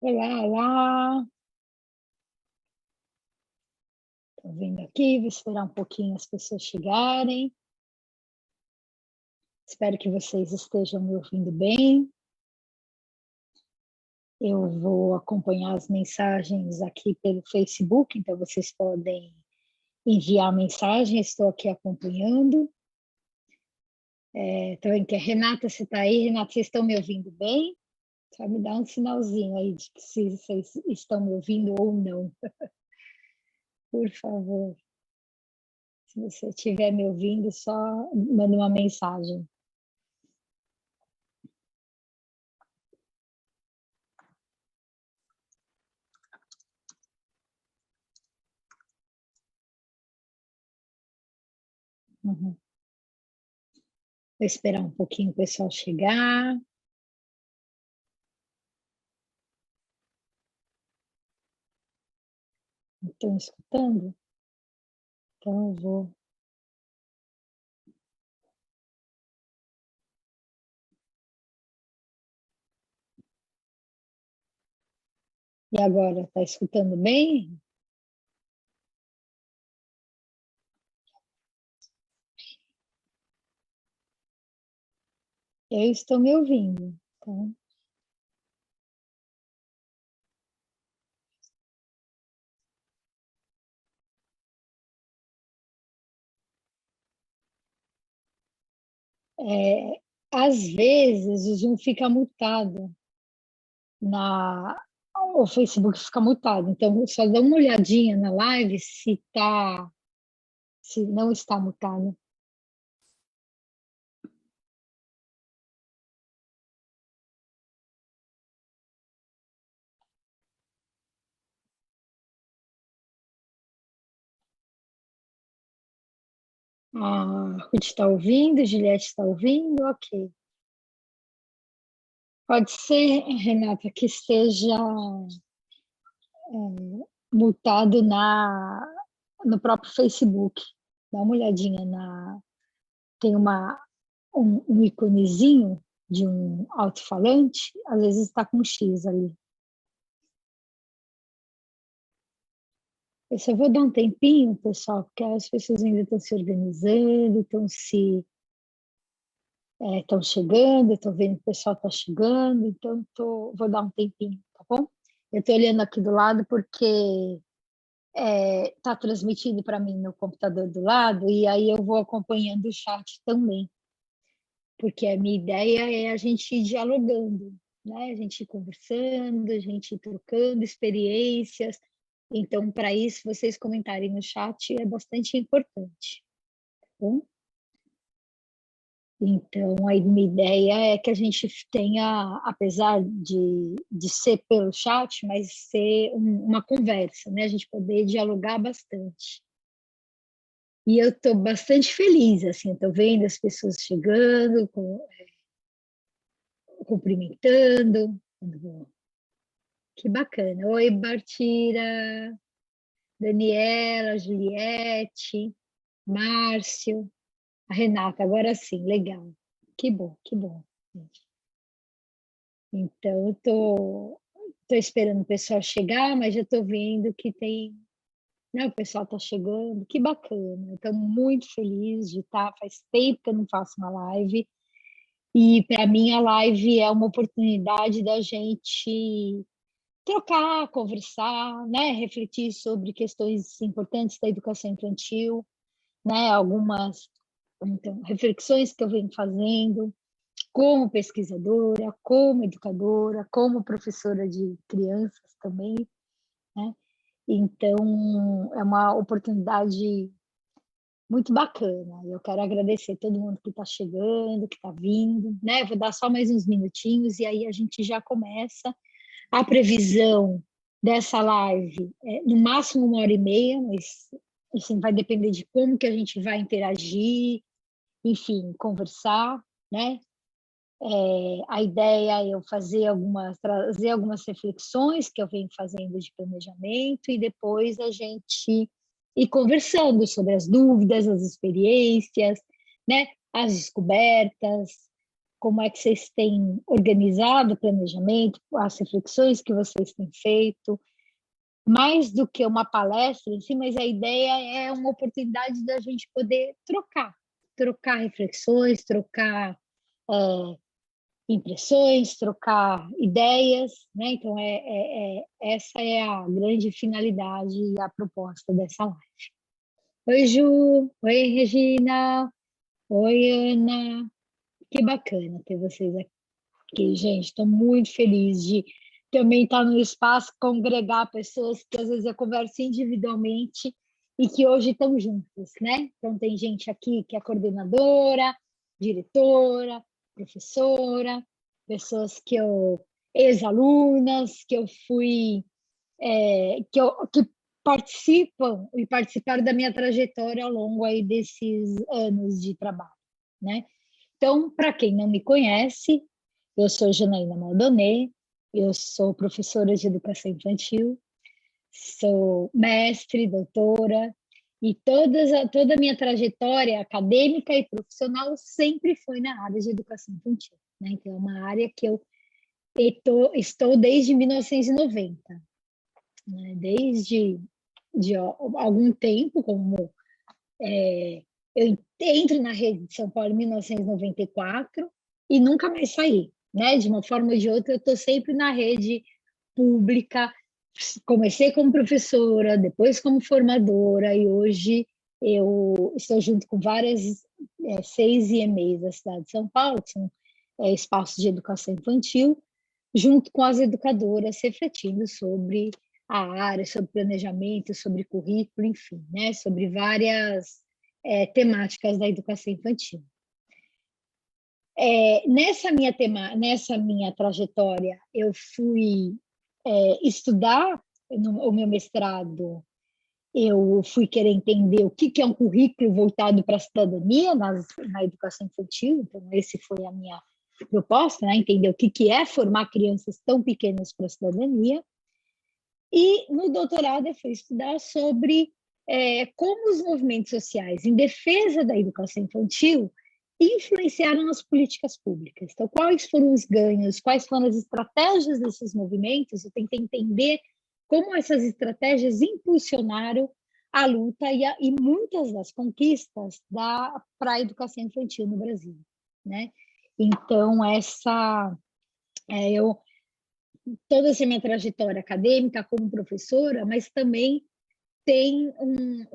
Olá, olá. Estou vendo aqui, vou esperar um pouquinho as pessoas chegarem. Espero que vocês estejam me ouvindo bem. Eu vou acompanhar as mensagens aqui pelo Facebook, então vocês podem enviar mensagem, estou aqui acompanhando. Estou vendo que a Renata, você está aí. Renata, vocês estão me ouvindo bem? Só me dá um sinalzinho aí de que se vocês estão me ouvindo ou não, por favor. Se você estiver me ouvindo, só manda uma mensagem. Uhum. Vou esperar um pouquinho o pessoal chegar. Estão escutando? Então eu vou. E agora, está escutando bem? Eu estou me ouvindo. Então, às vezes o Zoom fica mutado na. O Facebook fica mutado. Então, só dá uma olhadinha na live se não está mutado. A Ruth está ouvindo, Juliette está ouvindo, ok. Pode ser, Renata, que esteja mutado no próprio Facebook. Dá uma olhadinha tem um íconezinho de um alto-falante, às vezes está com um X ali. Eu só vou dar um tempinho, pessoal, porque as pessoas ainda estão se organizando, estão chegando, estou vendo que o pessoal está chegando, então vou dar um tempinho, tá bom? Eu estou olhando aqui do lado porque está transmitindo para mim no computador do lado, e aí eu vou acompanhando o chat também, porque a minha ideia é a gente ir dialogando, né? A gente ir conversando, a gente ir trocando experiências. Então, para isso, vocês comentarem no chat é bastante importante, tá bom? Então, a minha ideia é que a gente tenha, apesar de ser pelo chat, mas ser uma conversa, né? A gente poder dialogar bastante. E eu estou bastante feliz, assim, estou vendo as pessoas chegando, cumprimentando. Que bacana. Oi, Bartira, Daniela, Juliette, Márcio, a Renata, agora sim, legal. Que bom, que bom. Gente. Então, eu tô esperando o pessoal chegar, mas já estou vendo que tem. Né, o pessoal está chegando, que bacana. Estou muito feliz de estar. Faz tempo que eu não faço uma live. E para mim a live é uma oportunidade da gente trocar, conversar, né, refletir sobre questões importantes da educação infantil, né, algumas então, reflexões que eu venho fazendo como pesquisadora, como educadora, como professora de crianças também, né? Então, é uma oportunidade muito bacana. Eu quero agradecer todo mundo que está chegando, que está vindo, né? Vou dar só mais uns minutinhos e aí a gente já começa. A previsão dessa live é no máximo 1h30, mas assim, vai depender de como que a gente vai interagir, enfim, conversar, né? A ideia é eu trazer algumas reflexões que eu venho fazendo de planejamento e depois a gente ir conversando sobre as dúvidas, as experiências, né? As descobertas, como é que vocês têm organizado o planejamento, as reflexões que vocês têm feito, mais do que uma palestra em si, mas a ideia é uma oportunidade da gente poder trocar reflexões, trocar impressões, trocar ideias, né? Então, essa é a grande finalidade e a proposta dessa live. Oi, Ju! Oi, Regina! Oi, Ana! Que bacana ter vocês aqui, gente. Estou muito feliz de também estar no espaço, congregar pessoas que às vezes eu converso individualmente e que hoje estão juntas, né? Então, tem gente aqui que é coordenadora, diretora, professora, pessoas que ex-alunas, que eu fui, que participam e participaram da minha trajetória ao longo aí desses anos de trabalho, né? Então, para quem não me conhece, eu sou Janaína Maldonê, eu sou professora de educação infantil, sou mestre, doutora, e toda a minha trajetória acadêmica e profissional sempre foi na área de educação infantil, né? Então, é uma área que eu estou desde 1990, né? Desde algum tempo, como eu entro na rede de São Paulo em 1994 e nunca mais saí, né? De uma forma ou de outra, eu estou sempre na rede pública. Comecei como professora, depois como formadora, e hoje eu estou junto com várias 6 IMEs da cidade de São Paulo, que são espaços de educação infantil, junto com as educadoras, refletindo sobre a área, sobre planejamento, sobre currículo, enfim, né? Sobre várias temáticas da educação infantil. Nessa minha trajetória, eu fui estudar o meu mestrado, eu fui querer entender o que é um currículo voltado para a cidadania na educação infantil, então esse foi a minha proposta, né? Entender o que é formar crianças tão pequenas para a cidadania. E no doutorado eu fui estudar sobre como os movimentos sociais em defesa da educação infantil influenciaram as políticas públicas. Então, quais foram os ganhos, quais foram as estratégias desses movimentos? Eu tentei entender como essas estratégias impulsionaram a luta e muitas das conquistas para a educação infantil no Brasil, né? Então, toda essa minha trajetória acadêmica como professora, mas também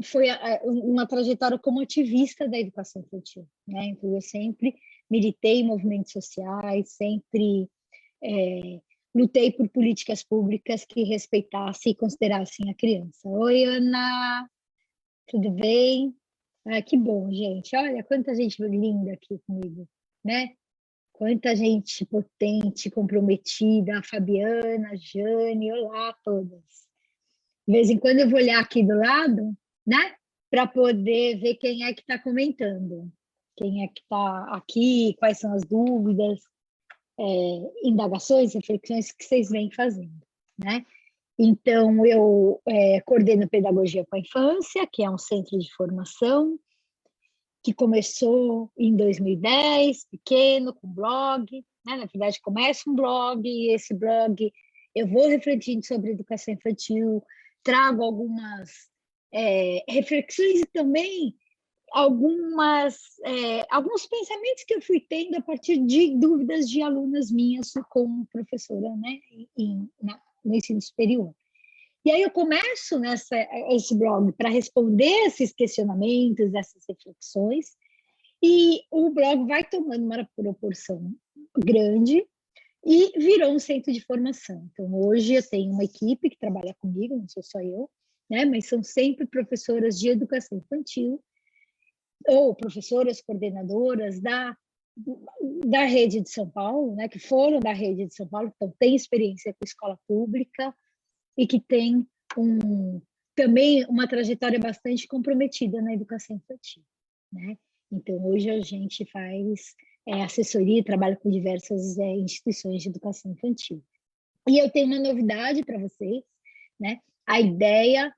foi uma trajetória como ativista da educação infantil, né? Então, eu sempre militei em movimentos sociais, sempre lutei por políticas públicas que respeitassem e considerassem a criança. Oi, Ana, tudo bem? Ah, que bom, gente. Olha quanta gente linda aqui comigo, né? Quanta gente potente, comprometida, a Fabiana, a Jane, olá a todas. De vez em quando eu vou olhar aqui do lado, né? Para poder ver quem é que está comentando, quem é que está aqui, quais são as dúvidas, indagações, reflexões que vocês vêm fazendo, né? Então, eu coordeno Pedagogia com a Infância, que é um centro de formação, que começou em 2010, pequeno, com blog, né? Na verdade, começa um blog, e esse blog eu vou refletindo sobre educação infantil, trago algumas reflexões e também alguns pensamentos que eu fui tendo a partir de dúvidas de alunas minhas como professora, né? No ensino superior. E aí eu começo esse blog para responder esses questionamentos, essas reflexões, e o blog vai tomando uma proporção grande e virou um centro de formação. Então, hoje eu tenho uma equipe que trabalha comigo, não sou só eu, né? Mas são sempre professoras de educação infantil ou professoras coordenadoras da rede de São Paulo, né? Que foram da rede de São Paulo, então têm experiência com escola pública, e que tem também uma trajetória bastante comprometida na educação infantil, né? Então, hoje a gente faz assessoria e trabalha com diversas instituições de educação infantil. E eu tenho uma novidade para vocês, né? A ideia,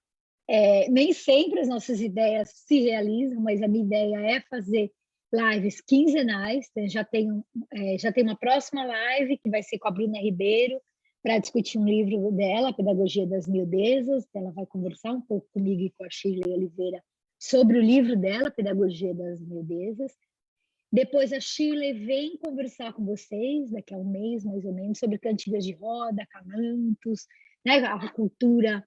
nem sempre as nossas ideias se realizam, mas a minha ideia é fazer lives quinzenais, então já tem uma próxima live que vai ser com a Bruna Ribeiro, para discutir um livro dela, Pedagogia das Miudezas. Ela vai conversar um pouco comigo e com a Shirley Oliveira sobre o livro dela, Pedagogia das Miudezas. Depois a Shirley vem conversar com vocês, daqui a um mês, mais ou menos, sobre cantigas de roda, canantos, né, a cultura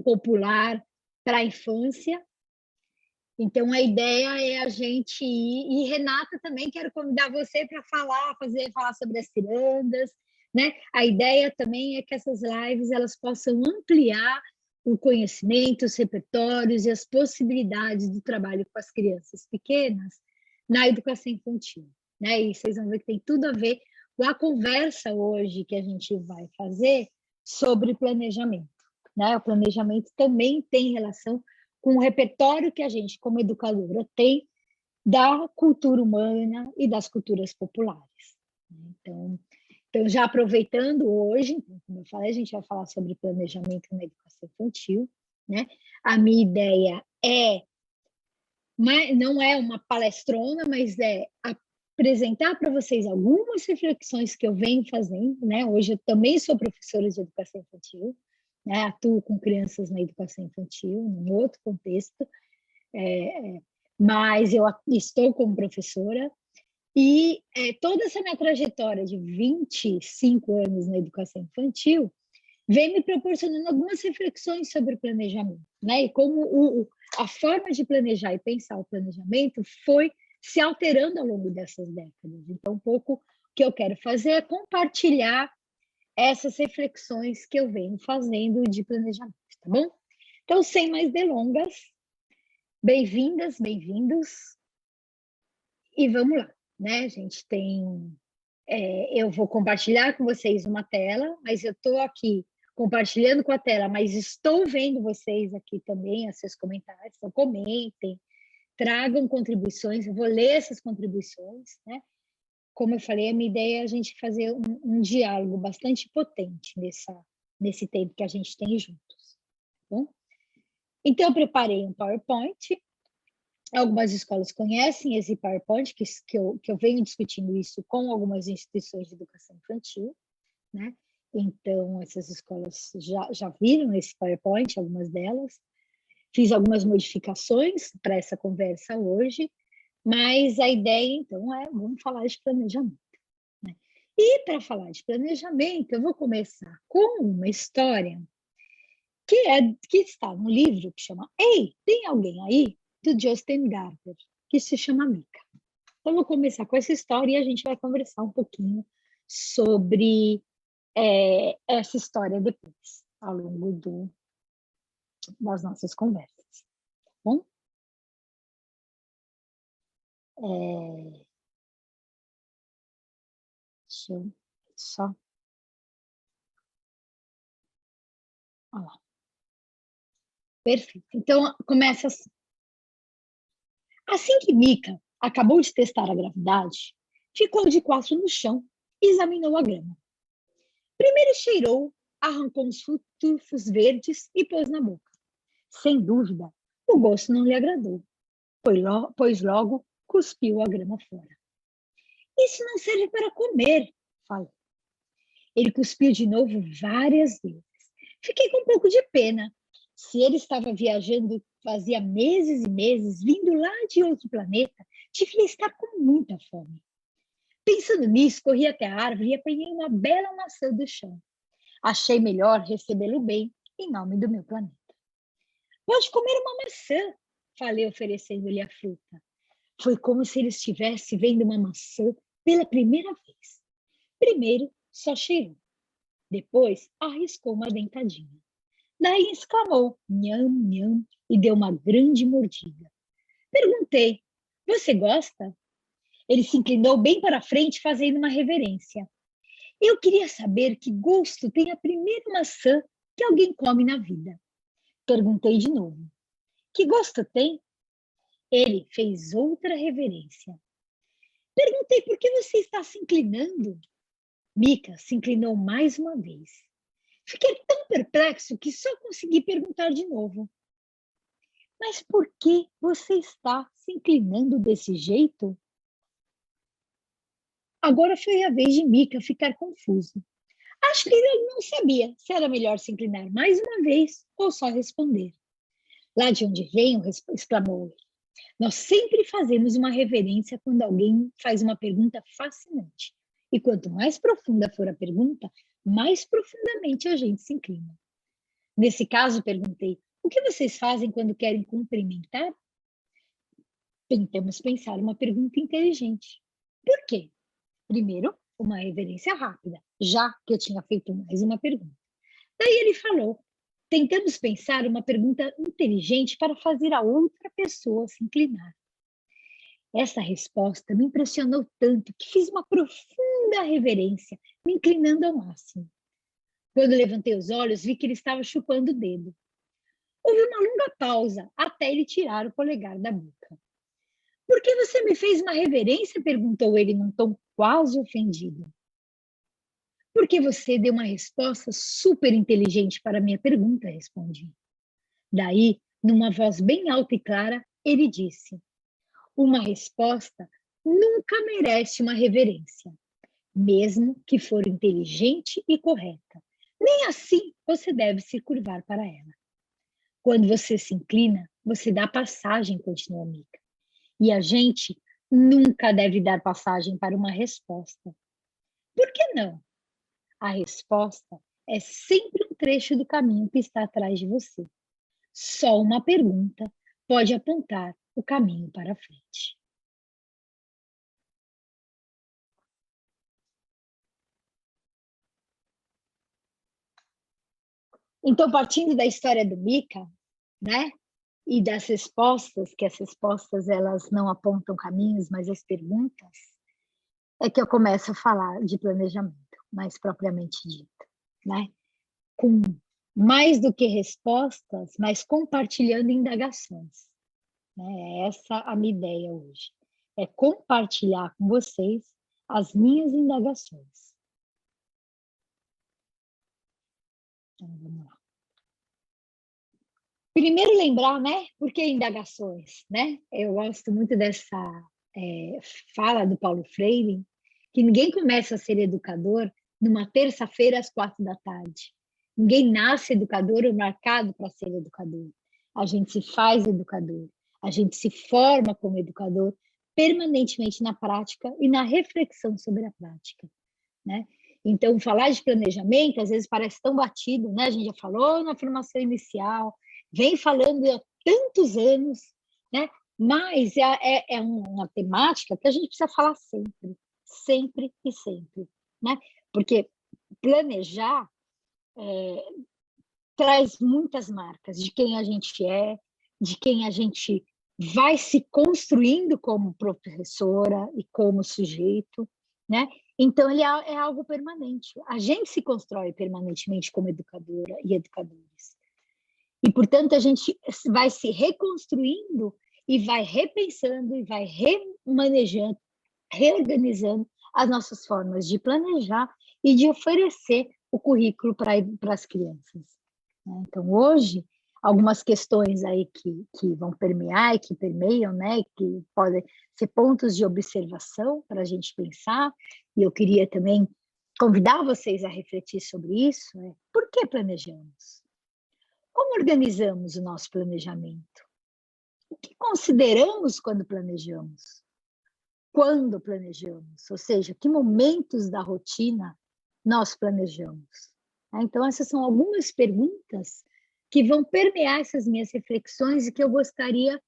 popular para a infância. Então, a ideia é a gente ir. E, Renata, também quero convidar você para falar sobre as cirandas, né? A ideia também é que essas lives elas possam ampliar o conhecimento, os repertórios e as possibilidades do trabalho com as crianças pequenas na educação infantil, né? E vocês vão ver que tem tudo a ver com a conversa hoje que a gente vai fazer sobre planejamento, né? O planejamento também tem relação com o repertório que a gente, como educadora, tem da cultura humana e das culturas populares. Então, já aproveitando hoje, como eu falei, a gente vai falar sobre planejamento na educação infantil, né? A minha ideia não é uma palestrona, mas é apresentar para vocês algumas reflexões que eu venho fazendo, né? Hoje eu também sou professora de educação infantil, né? Atuo com crianças na educação infantil, em outro contexto, mas eu estou como professora e toda essa minha trajetória de 25 anos na educação infantil vem me proporcionando algumas reflexões sobre o planejamento, né? E como a forma de planejar e pensar o planejamento foi se alterando ao longo dessas décadas. Então, um pouco o que eu quero fazer é compartilhar essas reflexões que eu venho fazendo de planejamento, tá bom? Então, sem mais delongas, bem-vindas, bem-vindos, e vamos lá, né? A gente tem... eu vou compartilhar com vocês uma tela, mas eu estou aqui compartilhando com a tela, mas estou vendo vocês aqui também, os seus comentários, então comentem, tragam contribuições, eu vou ler essas contribuições, né? Como eu falei, a minha ideia é a gente fazer um diálogo bastante potente nesse tempo que a gente tem juntos. Tá bom? Então, eu preparei um PowerPoint. Algumas escolas conhecem esse PowerPoint, que eu venho discutindo isso com algumas instituições de educação infantil, né? Então, essas escolas já viram esse PowerPoint, algumas delas. Fiz algumas modificações para essa conversa hoje, mas a ideia, então, vamos falar de planejamento. Né? E para falar de planejamento, eu vou começar com uma história que está no livro que chama Ei, tem alguém aí? Do Justin Garber, que se chama Mica. Então, eu vou começar com essa história e a gente vai conversar um pouquinho sobre essa história depois, ao longo das nossas conversas. Tá bom? Deixa eu só... Olha lá. Perfeito. Então, começa assim. Assim que Mica acabou de testar a gravidade, ficou de quatro no chão e examinou a grama. Primeiro cheirou, arrancou uns tufos verdes e pôs na boca. Sem dúvida, o gosto não lhe agradou, pois logo cuspiu a grama fora. Isso não serve para comer, falou. Ele cuspiu de novo várias vezes. Fiquei com um pouco de pena. Se ele estava viajando fazia meses e meses, vindo lá de outro planeta, devia estar com muita fome. Pensando nisso, corri até a árvore e apanhei uma bela maçã do chão. Achei melhor recebê-lo bem, em nome do meu planeta. Pode comer uma maçã, falei, oferecendo-lhe a fruta. Foi como se ele estivesse vendo uma maçã pela primeira vez. Primeiro, só cheirou. Depois, arriscou uma dentadinha. Daí exclamou, nham, nham, e deu uma grande mordida. Perguntei, você gosta? Ele se inclinou bem para frente, fazendo uma reverência. Eu queria saber que gosto tem a primeira maçã que alguém come na vida. Perguntei de novo. Que gosto tem? Ele fez outra reverência. Perguntei por que você está se inclinando. Mica se inclinou mais uma vez. Fiquei tão perplexo que só consegui perguntar de novo. Mas por que você está se inclinando desse jeito? Agora foi a vez de Mica ficar confuso. Acho que ele não sabia se era melhor se inclinar mais uma vez ou só responder. Lá de onde venho, exclamou ele. Nós sempre fazemos uma reverência quando alguém faz uma pergunta fascinante. E quanto mais profunda for a pergunta, mais profundamente a gente se inclina. Nesse caso, perguntei, o que vocês fazem quando querem cumprimentar? Tentamos pensar uma pergunta inteligente. Por quê? Primeiro, uma reverência rápida, já que eu tinha feito mais uma pergunta. Daí ele falou, tentamos pensar uma pergunta inteligente para fazer a outra pessoa se inclinar. Essa resposta me impressionou tanto que fiz uma profunda reverência, me inclinando ao máximo. Quando levantei os olhos, vi que ele estava chupando o dedo. Houve uma longa pausa até ele tirar o polegar da boca. Por que você me fez uma reverência? Perguntou ele num tom quase ofendido. Porque você deu uma resposta super inteligente para a minha pergunta, respondi. Daí, numa voz bem alta e clara, ele disse: uma resposta nunca merece uma reverência, mesmo que for inteligente e correta. Nem assim você deve se curvar para ela. Quando você se inclina, você dá passagem, continuou Mica. E a gente nunca deve dar passagem para uma resposta. Por que não? A resposta é sempre um trecho do caminho que está atrás de você. Só uma pergunta pode apontar o caminho para frente. Então, partindo da história do Mica, né? E das respostas, que as respostas elas não apontam caminhos, mas as perguntas, é que eu começo a falar de planejamento, mais propriamente dito, né? Com mais do que respostas, mas compartilhando indagações. Né? É essa a minha ideia hoje. É compartilhar com vocês as minhas indagações. Então, vamos lá. Primeiro lembrar, né? Por que indagações, né? Eu gosto muito dessa fala do Paulo Freire, que ninguém começa a ser educador numa terça-feira às 4 da tarde. Ninguém nasce educador ou marcado para ser educador. A gente se faz educador, a gente se forma como educador permanentemente na prática e na reflexão sobre a prática, né? Então, falar de planejamento às vezes parece tão batido, né? A gente já falou na formação inicial, vem falando há tantos anos, né? Mas é uma temática que a gente precisa falar sempre, sempre e sempre, né? Porque planejar traz muitas marcas de quem a gente é, de quem a gente vai se construindo como professora e como sujeito, né? Então, ele é algo permanente. A gente se constrói permanentemente como educadora e educadores. E, portanto, a gente vai se reconstruindo e vai repensando e vai remanejando, reorganizando as nossas formas de planejar e de oferecer o currículo para as crianças. Então, hoje, algumas questões aí que vão permear e que permeiam, né, que podem ser pontos de observação para a gente pensar, e eu queria também convidar vocês a refletir sobre isso, por que planejamos? Como organizamos o nosso planejamento? O que consideramos quando planejamos? Quando planejamos? Ou seja, que momentos da rotina nós planejamos? Então, essas são algumas perguntas que vão permear essas minhas reflexões e que eu gostaria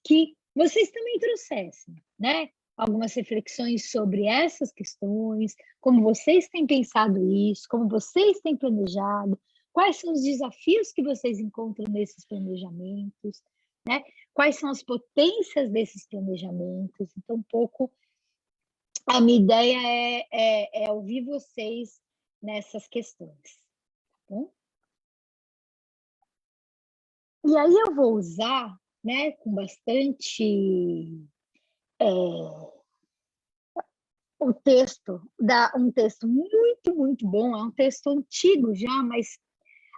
que vocês também trouxessem, né? Algumas reflexões sobre essas questões, como vocês têm pensado isso, como vocês têm planejado, quais são os desafios que vocês encontram nesses planejamentos, né? Quais são as potências desses planejamentos. Então, um pouco a minha ideia é ouvir vocês nessas questões. Tá bom? E aí eu vou usar, né, com bastante o texto, um texto muito, muito bom, é um texto antigo já, mas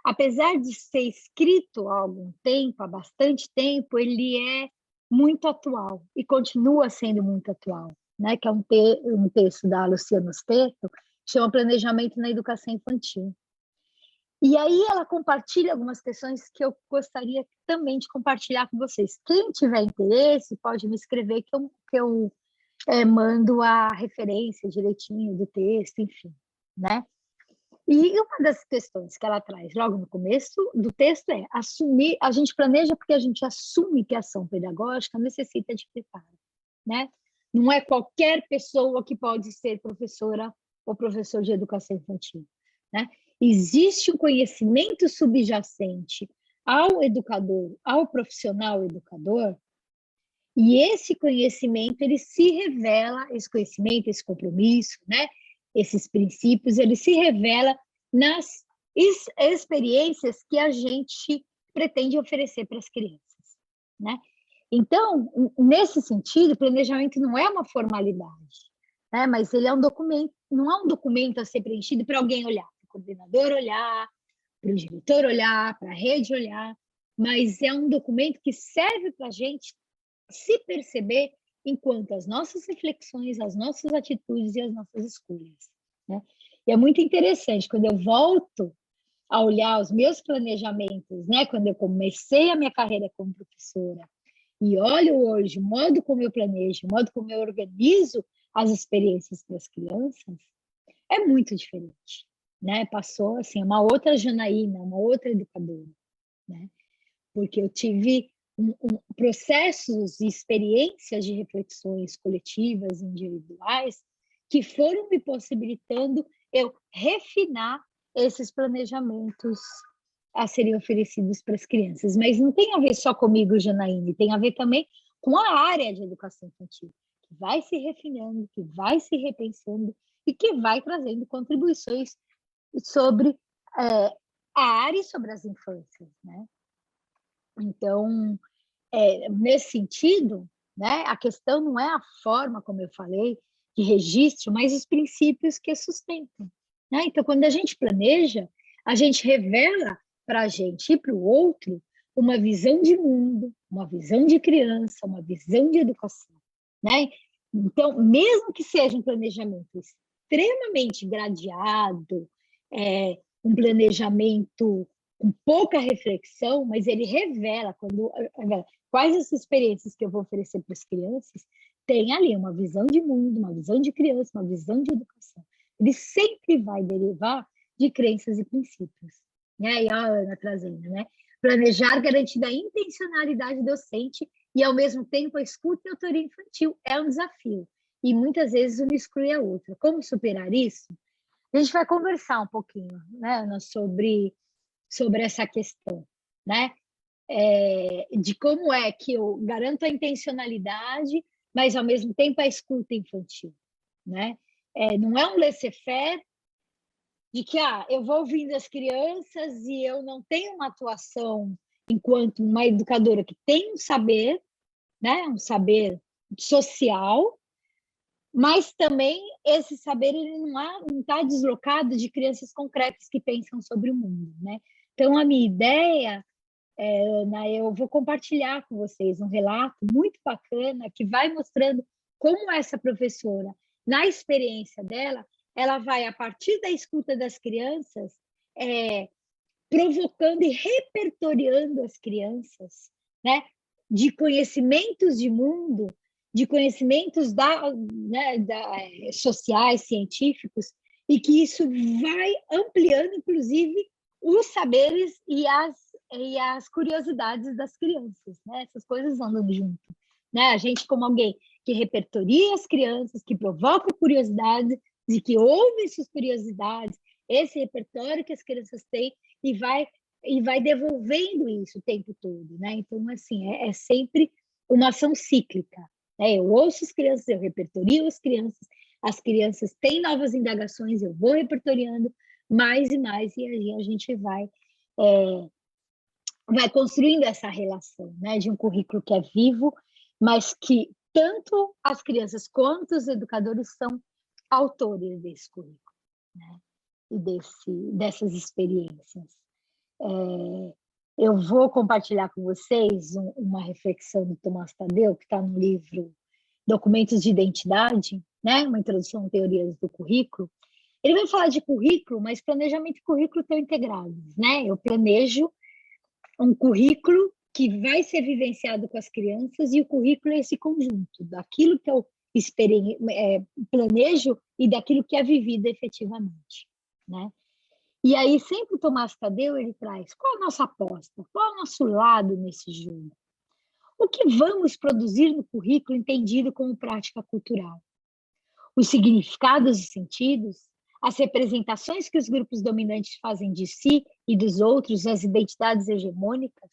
apesar de ser escrito há algum tempo, há bastante tempo, ele é muito atual e continua sendo muito atual, né? Que é um texto da Luciana Osteto, que chama Planejamento na Educação Infantil. E aí ela compartilha algumas questões que eu gostaria também de compartilhar com vocês. Quem tiver interesse, pode me escrever que eu mando a referência direitinho do texto, enfim, né? E uma das questões que ela traz logo no começo do texto é assumir, a gente planeja porque a gente assume que a ação pedagógica necessita de preparo, né? Não é qualquer pessoa que pode ser professora ou professor de educação infantil, né? Existe um conhecimento subjacente ao educador, ao profissional educador, e esse conhecimento, ele se revela, esse conhecimento, esse compromisso, né? Esses princípios, ele se revela nas experiências que a gente pretende oferecer para as crianças, né? Então, nesse sentido, o planejamento não é uma formalidade, né? Mas ele é um documento, não é um documento a ser preenchido para alguém olhar, para o coordenador olhar, para o diretor olhar, para a rede olhar, mas é um documento que serve para a gente se perceber enquanto as nossas reflexões, as nossas atitudes e as nossas escolhas, né? E é muito interessante, quando eu volto a olhar os meus planejamentos, né? Quando eu comecei a minha carreira como professora, e olho hoje o modo como eu planejo, o modo como eu organizo as experiências para as crianças, é muito diferente, né? Passou, assim, uma outra Janaína, uma outra educadora, né? Porque eu tive processos e experiências de reflexões coletivas, individuais, que foram me possibilitando eu refinar esses planejamentos a serem oferecidos para as crianças. Mas não tem a ver só comigo, Janaíne, tem a ver também com a área de educação infantil, que vai se refinando, que vai se repensando e que vai trazendo contribuições sobre a área e sobre as infâncias, né? Então, nesse sentido, né, a questão não é a forma, como eu falei, de registro, mas os princípios que a sustentam, né? Então, quando a gente planeja, a gente revela para a gente e para o outro uma visão de mundo, uma visão de criança, uma visão de educação, né? Então, mesmo que seja um planejamento extremamente gradeado, um planejamento com pouca reflexão, mas ele revela quais as experiências que eu vou oferecer para as crianças, tem ali uma visão de mundo, uma visão de criança, uma visão de educação. Ele sempre vai derivar de crenças e princípios, né? E a Ana trazendo, né? Planejar garantindo a intencionalidade docente e, ao mesmo tempo, a escuta e autoria infantil é um desafio. E muitas vezes uma exclui a outra. Como superar isso? A gente vai conversar um pouquinho, né, Ana, sobre essa questão, né? De como é que eu garanto a intencionalidade, mas, ao mesmo tempo, a escuta infantil, né? Não é um laissez-faire de que eu vou ouvindo as crianças e eu não tenho uma atuação enquanto uma educadora que tem um saber, né? Um saber social, mas também esse saber ele não está deslocado de crianças concretas que pensam sobre o mundo, né? Então, a minha ideia, Ana, eu vou compartilhar com vocês um relato muito bacana que vai mostrando como essa professora, na experiência dela, ela vai, a partir da escuta das crianças, provocando e repertoriando as crianças, né, de conhecimentos de mundo, de conhecimentos sociais, científicos, e que isso vai ampliando, inclusive, os saberes e as curiosidades das crianças, né? Essas coisas andam junto, né? A gente, como alguém que repertoria as crianças, que provoca curiosidade, de que ouve essas curiosidades, esse repertório que as crianças têm, e vai devolvendo isso o tempo todo, né? Então, assim, é sempre uma ação cíclica, né? Eu ouço as crianças, eu repertorio as crianças têm novas indagações, eu vou repertoriando mais e mais, e aí a gente vai construindo essa relação, né? De um currículo que é vivo, mas que tanto as crianças quanto os educadores são autores desse currículo, né? E dessas experiências. Eu vou compartilhar com vocês uma reflexão do Tomás Tadeu, que está no livro Documentos de Identidade, né? Uma introdução a teorias do currículo. Ele vai falar de currículo, mas planejamento e currículo estão integrados, né? Eu planejo um currículo que vai ser vivenciado com as crianças e o currículo é esse conjunto daquilo que eu planejo e daquilo que é vivido efetivamente, né? E aí sempre o Tomás Tadeu ele traz qual a nossa aposta, qual é o nosso lado nesse jogo, o que vamos produzir no currículo entendido como prática cultural, os significados e sentidos, as representações que os grupos dominantes fazem de si e dos outros, as identidades hegemônicas.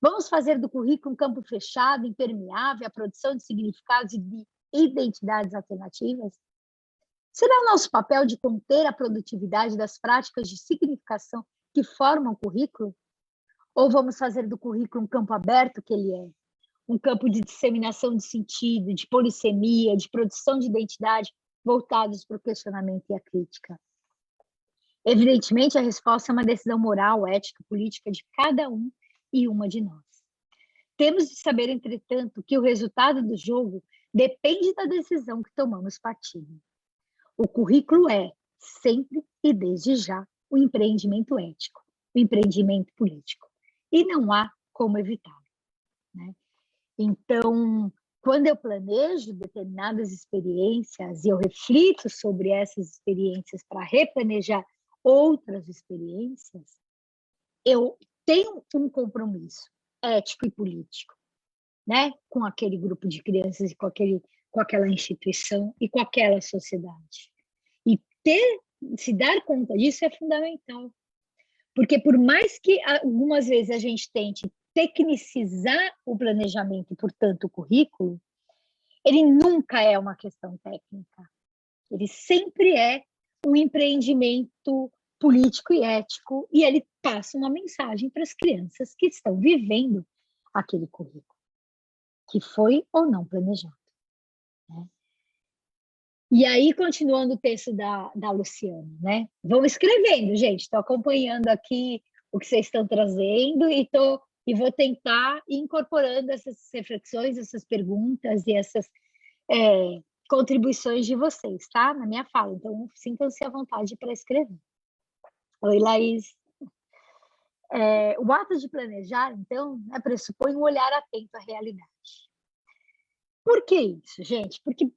Vamos fazer do currículo um campo fechado, impermeável à produção de significados e de identidades alternativas? Será o nosso papel de conter a produtividade das práticas de significação que formam o currículo? Ou vamos fazer do currículo um campo aberto que ele é? Um campo de disseminação de sentido, de polissemia, de produção de identidade, voltados para o questionamento e a crítica. Evidentemente, a resposta é uma decisão moral, ética, política de cada um e uma de nós. Temos de saber, entretanto, que o resultado do jogo depende da decisão que tomamos partido. O currículo é, sempre e desde já, o empreendimento ético, o empreendimento político. E não há como evitá-lo, né? Então, quando eu planejo determinadas experiências e eu reflito sobre essas experiências para replanejar outras experiências, eu tenho um compromisso ético e político, né, com aquele grupo de crianças e com aquela instituição e com aquela sociedade. E se dar conta disso é fundamental, porque por mais que algumas vezes a gente tente tecnicizar o planejamento e, portanto, o currículo, ele nunca é uma questão técnica. Ele sempre é um empreendimento político e ético, e ele passa uma mensagem para as crianças que estão vivendo aquele currículo, que foi ou não planejado, né? E aí, continuando o texto da Luciana, né? Vão escrevendo, gente. Estou acompanhando aqui o que vocês estão trazendo e vou tentar ir incorporando essas reflexões, essas perguntas e essas contribuições de vocês, tá? Na minha fala. Então, sintam-se à vontade para escrever. Oi, Laís. O ato de planejar, então, pressupõe um olhar atento à realidade. Por que isso, gente? Porque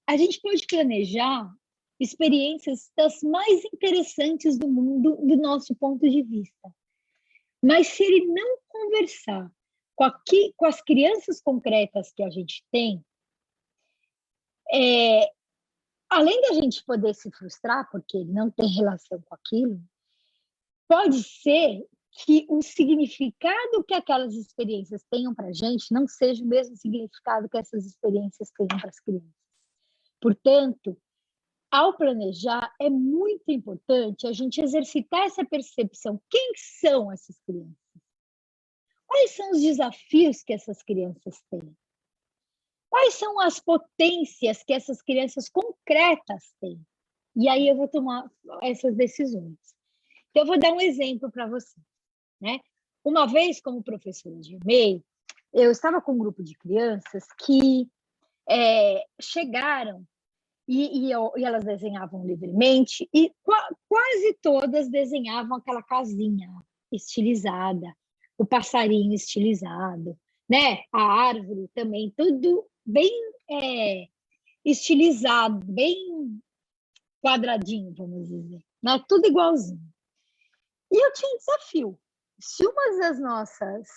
a gente pode planejar experiências das mais interessantes do mundo do nosso ponto de vista. Mas se ele não conversar com as crianças concretas que a gente tem, além da gente poder se frustrar, porque ele não tem relação com aquilo, pode ser que o significado que aquelas experiências tenham para a gente não seja o mesmo significado que essas experiências tenham para as crianças. Portanto, ao planejar, é muito importante a gente exercitar essa percepção. Quem são essas crianças? Quais são os desafios que essas crianças têm? Quais são as potências que essas crianças concretas têm? E aí eu vou tomar essas decisões. Então, eu vou dar um exemplo para você, né? Uma vez, como professora de e-mail, eu estava com um grupo de crianças que chegaram e elas desenhavam livremente e quase todas desenhavam aquela casinha estilizada, o passarinho estilizado, né? A árvore também, tudo bem estilizado, bem quadradinho, vamos dizer, né? Tudo igualzinho. E eu tinha um desafio. Se uma das nossas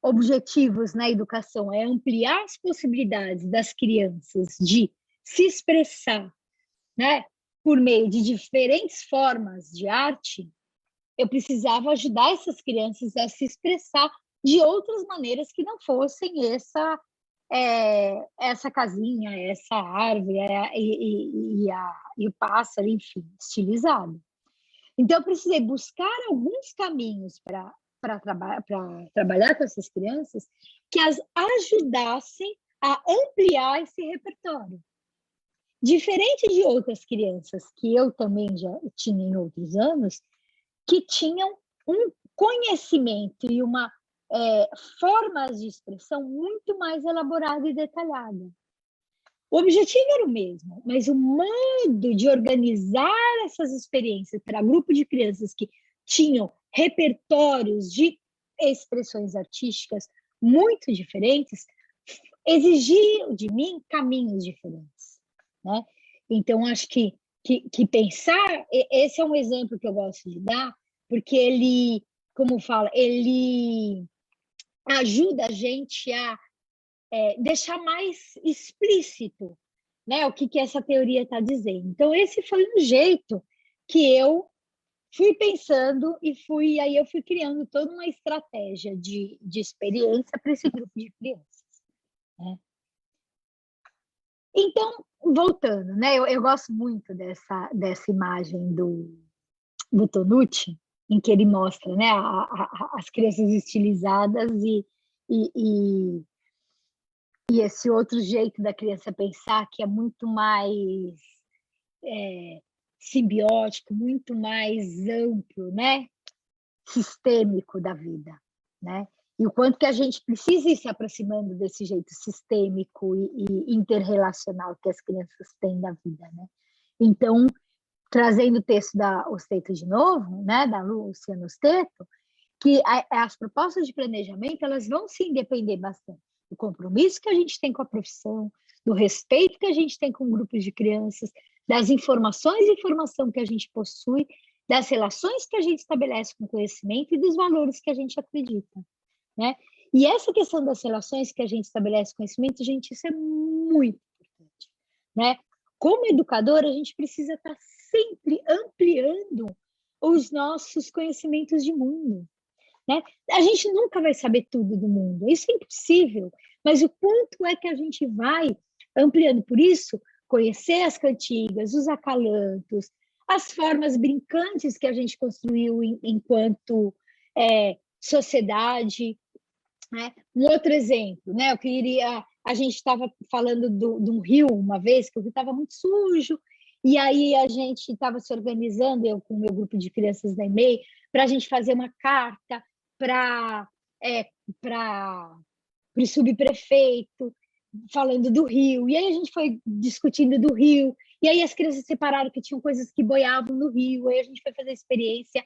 objetivos na educação é ampliar as possibilidades das crianças de se expressar, né, por meio de diferentes formas de arte, eu precisava ajudar essas crianças a se expressar de outras maneiras que não fossem essa casinha, essa árvore e o pássaro, enfim, estilizado. Então, eu precisei buscar alguns caminhos para trabalhar com essas crianças que as ajudassem a ampliar esse repertório. Diferente de outras crianças que eu também já tinha em outros anos, que tinham um conhecimento e uma formas de expressão muito mais elaborada e detalhada. O objetivo era o mesmo, mas o modo de organizar essas experiências para grupo de crianças que tinham repertórios de expressões artísticas muito diferentes exigiam de mim caminhos diferentes, né? Então, acho que pensar, esse é um exemplo que eu gosto de dar, porque ele, como fala, ele ajuda a gente a deixar mais explícito, né, o que essa teoria está dizendo. Então, esse foi um jeito que eu fui pensando aí eu fui criando toda uma estratégia de experiência para esse grupo de crianças, né? Então, voltando, né, eu gosto muito dessa imagem do Tonucci, em que ele mostra, né, as crianças estilizadas e esse outro jeito da criança pensar, que é muito mais simbiótico, muito mais amplo, né, sistêmico da vida, né? E o quanto que a gente precisa ir se aproximando desse jeito sistêmico e interrelacional que as crianças têm da vida, né? Então, trazendo o texto da Osteto de novo, né, da Luciana Osteto, que as propostas de planejamento, elas vão sim depender bastante do compromisso que a gente tem com a profissão, do respeito que a gente tem com grupos de crianças, das informações e informação que a gente possui, das relações que a gente estabelece com o conhecimento e dos valores que a gente acredita, né? E essa questão das relações que a gente estabelece com o conhecimento, gente, isso é muito importante, né? Como educador, a gente precisa estar sempre ampliando os nossos conhecimentos de mundo, né? A gente nunca vai saber tudo do mundo, isso é impossível, mas o quanto é que a gente vai ampliando? Por isso, conhecer as cantigas, os acalantos, as formas brincantes que a gente construiu enquanto sociedade, né? Um outro exemplo, né? A gente estava falando de um rio uma vez, que o rio estava muito sujo, e aí a gente estava se organizando, eu com o meu grupo de crianças da EMEI, para a gente fazer uma carta para o subprefeito, falando do rio. E aí a gente foi discutindo do rio, e aí as crianças separaram que tinham coisas que boiavam no rio, aí a gente foi fazer a experiência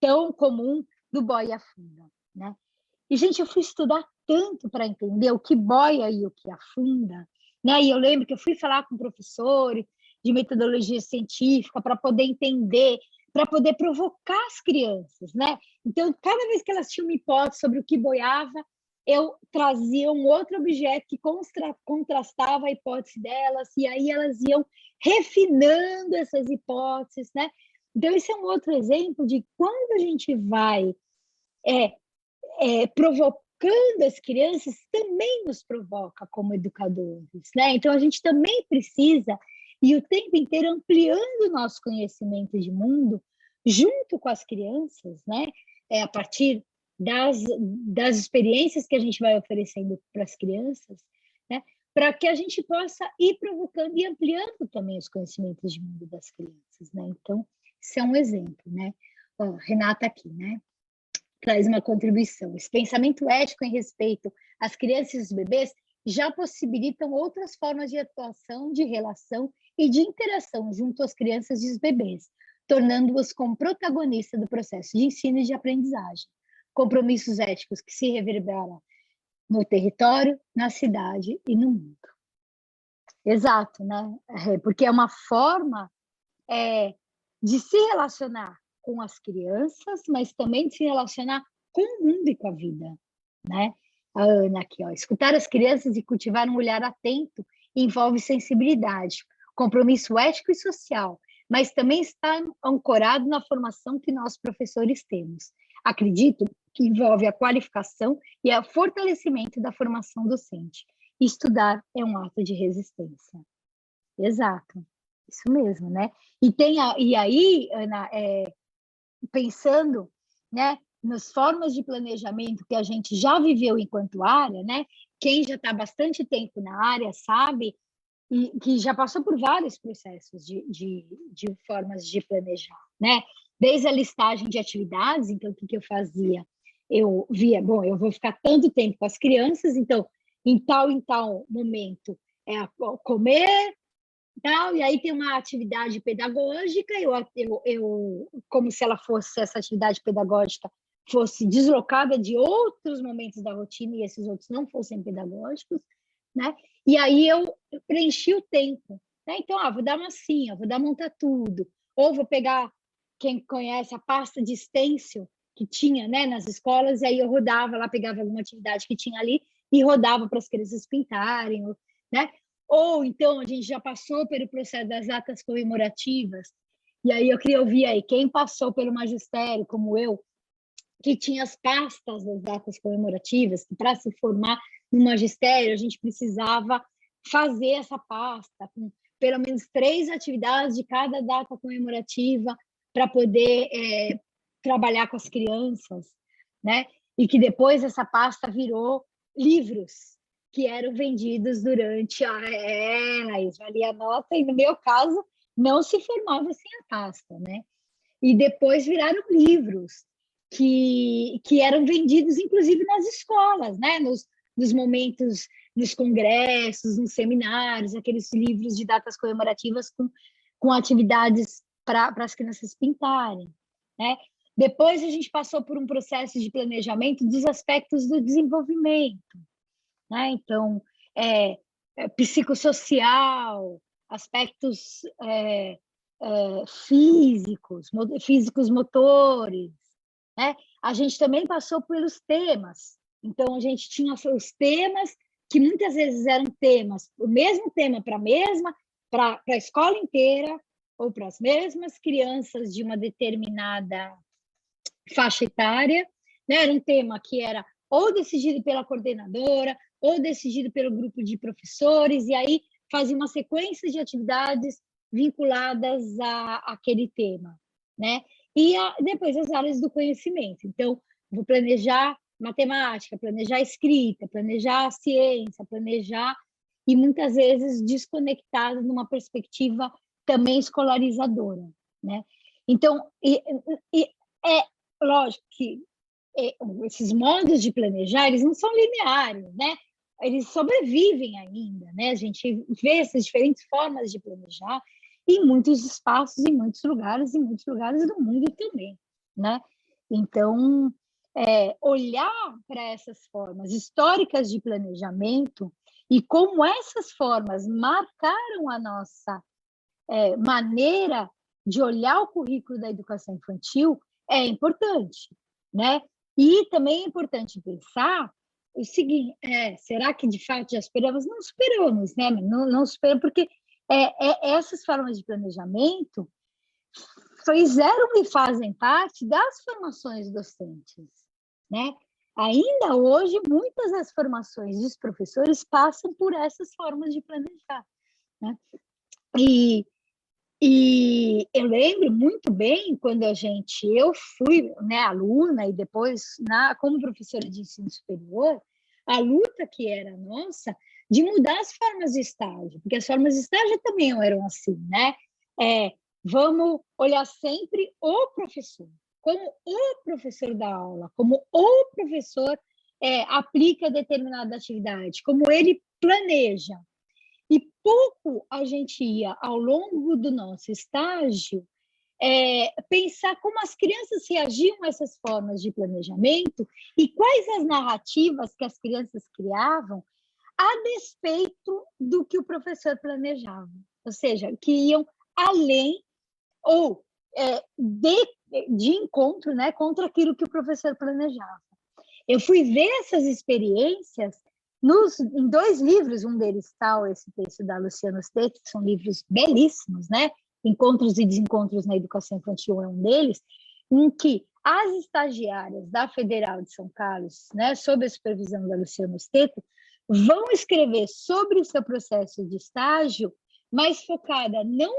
tão comum do boia-afunda, né? E, gente, eu fui estudar tanto para entender o que boia e o que afunda, né? E eu lembro que eu fui falar com professores de metodologia científica para poder entender, para poder provocar as crianças, né? Então, cada vez que elas tinham uma hipótese sobre o que boiava, eu trazia um outro objeto que contrastava a hipótese delas, e aí elas iam refinando essas hipóteses, né? Então, esse é um outro exemplo de quando a gente vai provocando as crianças, também nos provoca como educadores, né? Então, a gente também precisa ir o tempo inteiro ampliando o nosso conhecimento de mundo junto com as crianças, né? A partir das experiências que a gente vai oferecendo para as crianças, né? Para que a gente possa ir provocando e ampliando também os conhecimentos de mundo das crianças, né? Então, isso é um exemplo, né? Ó, Renata aqui, né? Traz uma contribuição. Esse pensamento ético em respeito às crianças e os bebês já possibilitam outras formas de atuação, de relação e de interação junto às crianças e os bebês, tornando-os como protagonistas do processo de ensino e de aprendizagem. Compromissos éticos que se reverberam no território, na cidade e no mundo. Exato, né? Porque é uma forma de se relacionar com as crianças, mas também de se relacionar com o mundo e com a vida, né? A Ana aqui, ó, escutar as crianças e cultivar um olhar atento envolve sensibilidade, compromisso ético e social, mas também está ancorado na formação que nós professores temos. Acredito que envolve a qualificação e o fortalecimento da formação docente. Estudar é um ato de resistência. Exato, isso mesmo, né? E aí, Ana, pensando, né, nas formas de planejamento que a gente já viveu enquanto área, né? Quem já está há bastante tempo na área sabe e que já passou por vários processos de formas de planejar, né? desde a listagem de atividades. Então, o que eu fazia? Eu via, bom, eu vou ficar tanto tempo com as crianças, então, em tal momento, comer, tal, e aí tem uma atividade pedagógica, como se ela fosse, essa atividade pedagógica fosse deslocada de outros momentos da rotina e esses outros não fossem pedagógicos, né? E aí eu preenchi o tempo, né? Então, vou dar massinha, vou dar montar tudo, ou vou pegar, quem conhece a pasta de stencil que tinha, né, nas escolas, e aí eu rodava lá, pegava alguma atividade que tinha ali e rodava para as crianças pintarem, né? Ou então a gente já passou pelo processo das datas comemorativas, e aí eu queria ouvir aí quem passou pelo magistério, como eu, que tinha as pastas das datas comemorativas, que para se formar no magistério a gente precisava fazer essa pasta com pelo menos 3 atividades de cada data comemorativa para poder trabalhar com as crianças, né? E que depois essa pasta virou livros que eram vendidos durante Laís, valia a nota, e no meu caso não se formava sem a pasta, né? E depois viraram livros que eram vendidos, inclusive, nas escolas, né? Nos momentos, nos congressos, nos seminários, aqueles livros de datas comemorativas com atividades para as crianças pintarem, né? Depois a gente passou por um processo de planejamento dos aspectos do desenvolvimento, né? Então, psicossocial, aspectos físicos motores, né? A gente também passou pelos temas. Então, a gente tinha os temas que muitas vezes eram temas, o mesmo tema para a escola inteira, ou para as mesmas crianças de uma determinada faixa etária, né? Era um tema que era ou decidido pela coordenadora, ou decidido pelo grupo de professores, e aí fazia uma sequência de atividades vinculadas àquele tema, né? E depois as áreas do conhecimento. Então, vou planejar matemática, planejar escrita, planejar ciência, planejar, e muitas vezes desconectado numa perspectiva também escolarizadora, né? Então, é lógico que esses modos de planejar, eles não são lineares, né? Eles sobrevivem ainda, né? A gente vê essas diferentes formas de planejar em muitos espaços, em muitos lugares do mundo também, né? Então, olhar para essas formas históricas de planejamento e como essas formas marcaram a nossa maneira de olhar o currículo da educação infantil é importante, né? E também é importante pensar o seguinte, será que de fato já superamos? Não superamos, né? Não superamos, porque essas formas de planejamento fizeram e fazem parte das formações docentes, né? Ainda hoje, muitas das formações dos professores passam por essas formas de planejar, né? E eu lembro muito bem quando eu fui, né, aluna e depois como professora de ensino superior, a luta que era nossa de mudar as formas de estágio, porque as formas de estágio também eram assim, né? Vamos olhar sempre o professor, como o professor dá aula, como o professor aplica determinada atividade, como ele planeja. E pouco a gente ia, ao longo do nosso estágio, pensar como as crianças reagiam a essas formas de planejamento e quais as narrativas que as crianças criavam a despeito do que o professor planejava. Ou seja, que iam além ou de encontro, né, contra aquilo que o professor planejava. Eu fui ver essas experiências em 2 livros, um deles tal, esse texto da Luciana Ostetti, que são livros belíssimos, né? Encontros e Desencontros na Educação Infantil é um deles, em que as estagiárias da Federal de São Carlos, né, sob a supervisão da Luciana Ostetti, vão escrever sobre o seu processo de estágio, mas focada não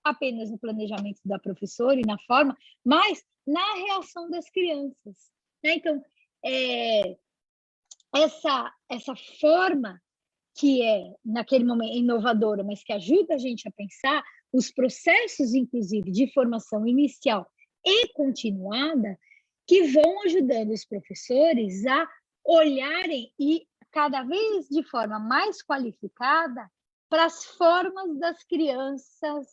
apenas no planejamento da professora e na forma, mas na reação das crianças, né? Então, essa forma que naquele momento, inovadora, mas que ajuda a gente a pensar os processos, inclusive, de formação inicial e continuada que vão ajudando os professores a olharem e cada vez de forma mais qualificada para as formas das crianças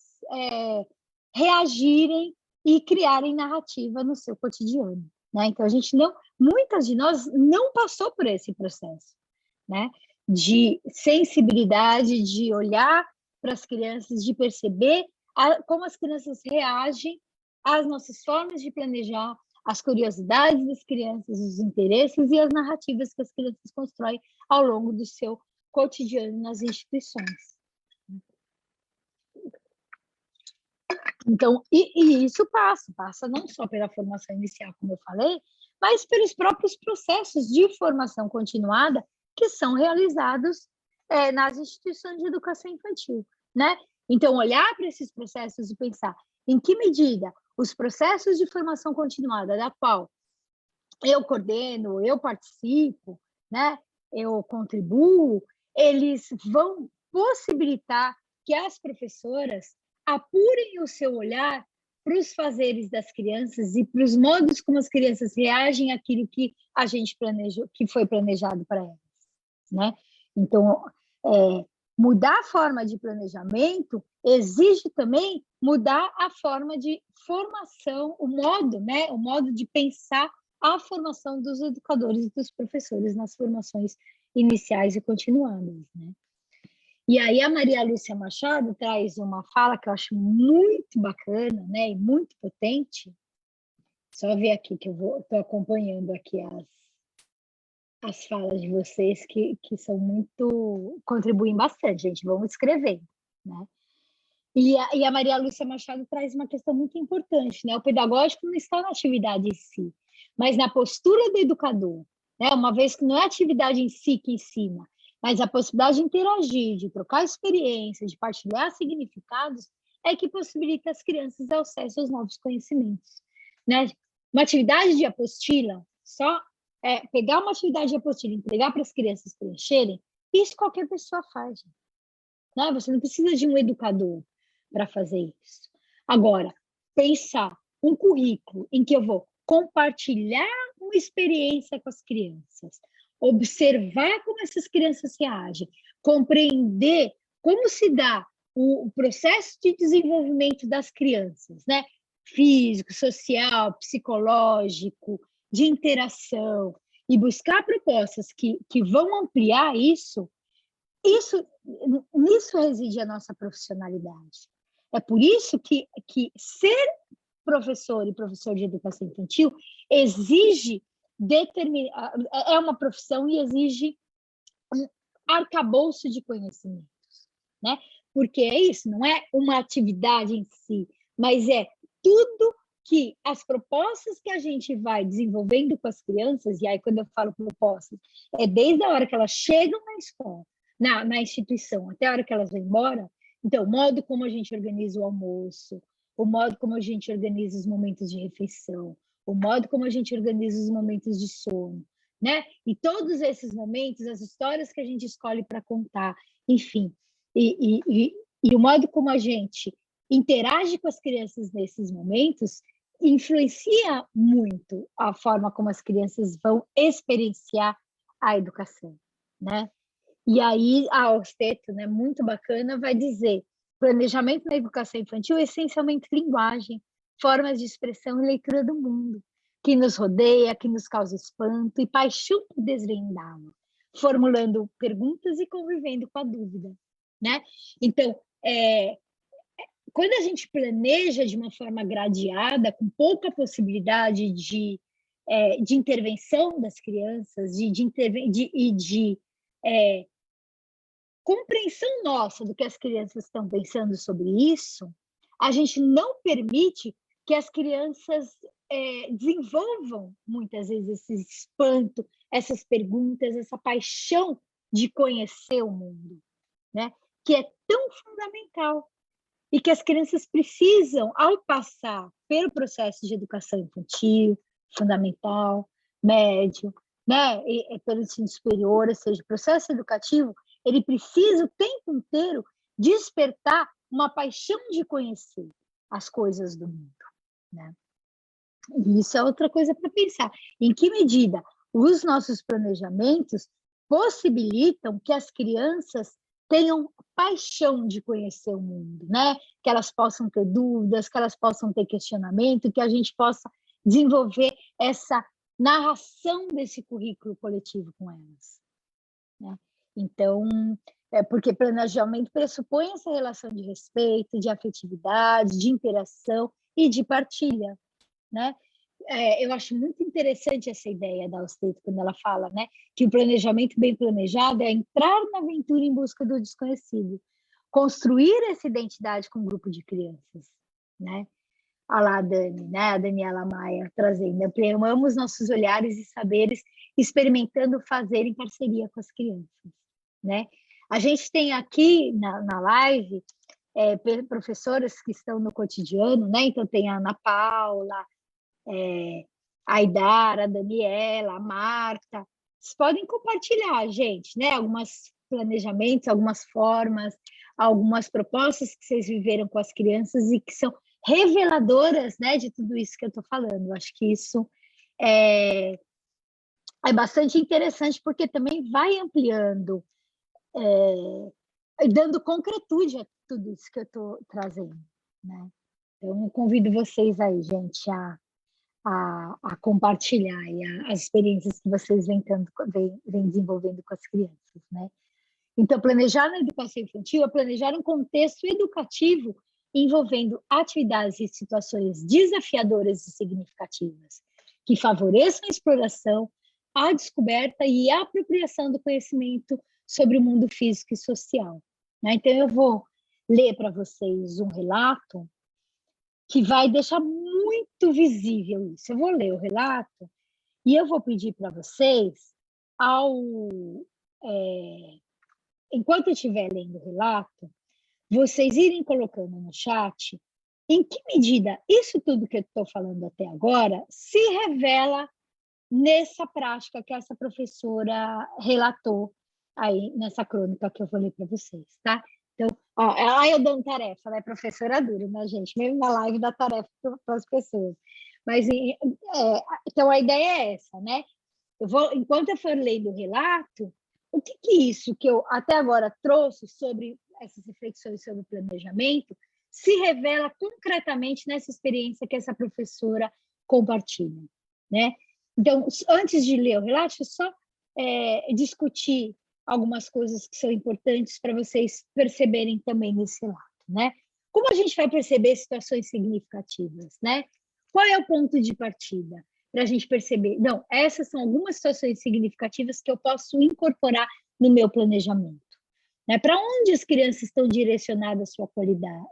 reagirem e criarem narrativa no seu cotidiano, né? Então, muitas de nós não passou por esse processo, né? De sensibilidade, de olhar para as crianças, de perceber como as crianças reagem às nossas formas de planejar, as curiosidades das crianças, os interesses e as narrativas que as crianças constroem ao longo do seu cotidiano nas instituições. Então, e isso passa não só pela formação inicial, como eu falei, mas pelos próprios processos de formação continuada que são realizados nas instituições de educação infantil, né? Então, olhar para esses processos e pensar em que medida os processos de formação continuada, da qual eu coordeno, eu participo, né? Eu contribuo, eles vão possibilitar que as professoras apurem o seu olhar para os fazeres das crianças e para os modos como as crianças reagem àquilo que a gente planejou, que foi planejado para elas, né? Então, mudar a forma de planejamento exige também mudar a forma de formação, o modo, né? O modo de pensar a formação dos educadores e dos professores nas formações iniciais e continuadas, né? E aí a Maria Lúcia Machado traz uma fala que eu acho muito bacana, né, e muito potente. Só ver aqui que eu estou acompanhando aqui as falas de vocês que são muito, contribuem bastante, gente, vamos escrever, né? E a Maria Lúcia Machado traz uma questão muito importante, né? O pedagógico não está na atividade em si, mas na postura do educador, né? Uma vez que não é a atividade em si que ensina, mas a possibilidade de interagir, de trocar experiências, de partilhar significados, é que possibilita às crianças acesso aos novos conhecimentos, né? Uma atividade de apostila, só pegar uma atividade de apostila e entregar para as crianças preencherem, isso qualquer pessoa faz, né? Você não precisa de um educador para fazer isso. Agora, pensar um currículo em que eu vou compartilhar uma experiência com as crianças, observar como essas crianças reagem, compreender como se dá o processo de desenvolvimento das crianças, né? Físico, social, psicológico, de interação, e buscar propostas que vão ampliar isso, nisso reside a nossa profissionalidade. É por isso que ser professor e professor de educação infantil exige é uma profissão e exige um arcabouço de conhecimentos, né? Porque é isso, não é uma atividade em si, mas é tudo que as propostas que a gente vai desenvolvendo com as crianças, e aí quando eu falo propostas, é desde a hora que elas chegam na escola, na instituição, até a hora que elas vão embora. Então, o modo como a gente organiza o almoço, o modo como a gente organiza os momentos de refeição, o modo como a gente organiza os momentos de sono, né? E todos esses momentos, as histórias que a gente escolhe para contar, enfim, e o modo como a gente interage com as crianças nesses momentos influencia muito a forma como as crianças vão experienciar a educação, né? E aí a Orsteto, né, muito bacana, vai dizer: planejamento na educação infantil é essencialmente linguagem, formas de expressão e leitura do mundo, que nos rodeia, que nos causa espanto e paixão por desvendá-lo, formulando perguntas e convivendo com a dúvida, né? Então, quando a gente planeja de uma forma gradeada, com pouca possibilidade de intervenção das crianças, de compreensão nossa do que as crianças estão pensando sobre isso, a gente não permite que as crianças desenvolvam, muitas vezes, esse espanto, essas perguntas, essa paixão de conhecer o mundo, né? Que é tão fundamental e que as crianças precisam, ao passar pelo processo de educação infantil, fundamental, médio, né, e pelo ensino superior, ou seja, o processo educativo, ele precisa o tempo inteiro despertar uma paixão de conhecer as coisas do mundo, né? E isso é outra coisa para pensar. Em que medida os nossos planejamentos possibilitam que as crianças tenham paixão de conhecer o mundo, né? Que elas possam ter dúvidas, que elas possam ter questionamento, que a gente possa desenvolver essa narração desse currículo coletivo com elas, né? Então, porque planejamento pressupõe essa relação de respeito, de afetividade, de interação e de partilha, né? Eu acho muito interessante essa ideia da Alstedt, quando ela fala, né, que o planejamento bem planejado é entrar na aventura em busca do desconhecido, construir essa identidade com um grupo de crianças, né? Olha lá a Dani, né? A Daniela Maia trazendo, ampliamos nossos olhares e saberes, experimentando fazer em parceria com as crianças, né? A gente tem aqui na live professoras que estão no cotidiano, né? Então tem a Ana Paula, a Aidara, a Daniela, a Marta. Vocês podem compartilhar, gente, né? Alguns planejamentos, algumas formas, algumas propostas que vocês viveram com as crianças e que são reveladoras, né, de tudo isso que eu estou falando. Eu acho que isso é bastante interessante, porque também vai ampliando e dando concretude a tudo isso que eu estou trazendo, né? Então, eu convido vocês aí, gente, a compartilhar as experiências que vocês vêm desenvolvendo com as crianças, né? Então, planejar na educação infantil é planejar um contexto educativo envolvendo atividades e situações desafiadoras e significativas, que favoreçam a exploração, a descoberta e a apropriação do conhecimento sobre o mundo físico e social, né? Então, eu vou ler para vocês um relato que vai deixar muito visível isso. Eu vou ler o relato e eu vou pedir para vocês, enquanto eu estiver lendo o relato, vocês irem colocando no chat em que medida isso tudo que eu estou falando até agora se revela nessa prática que essa professora relatou aí nessa crônica que eu vou ler para vocês, tá? Então, aí eu dou tarefa, né? Professora dura, né, gente? Mesmo na live dá tarefa para as pessoas. Mas, então, a ideia é essa, né? Enquanto eu for lendo o relato, o que isso que eu até agora trouxe sobre essas reflexões sobre o planejamento se revela concretamente nessa experiência que essa professora compartilha, né? Então, antes de ler o relato, só discutir algumas coisas que são importantes para vocês perceberem também nesse relato, né? Como a gente vai perceber situações significativas, né? Qual é o ponto de partida para a gente perceber? Não, essas são algumas situações significativas que eu posso incorporar no meu planejamento, né? Para onde as crianças estão direcionadas a sua qualidade,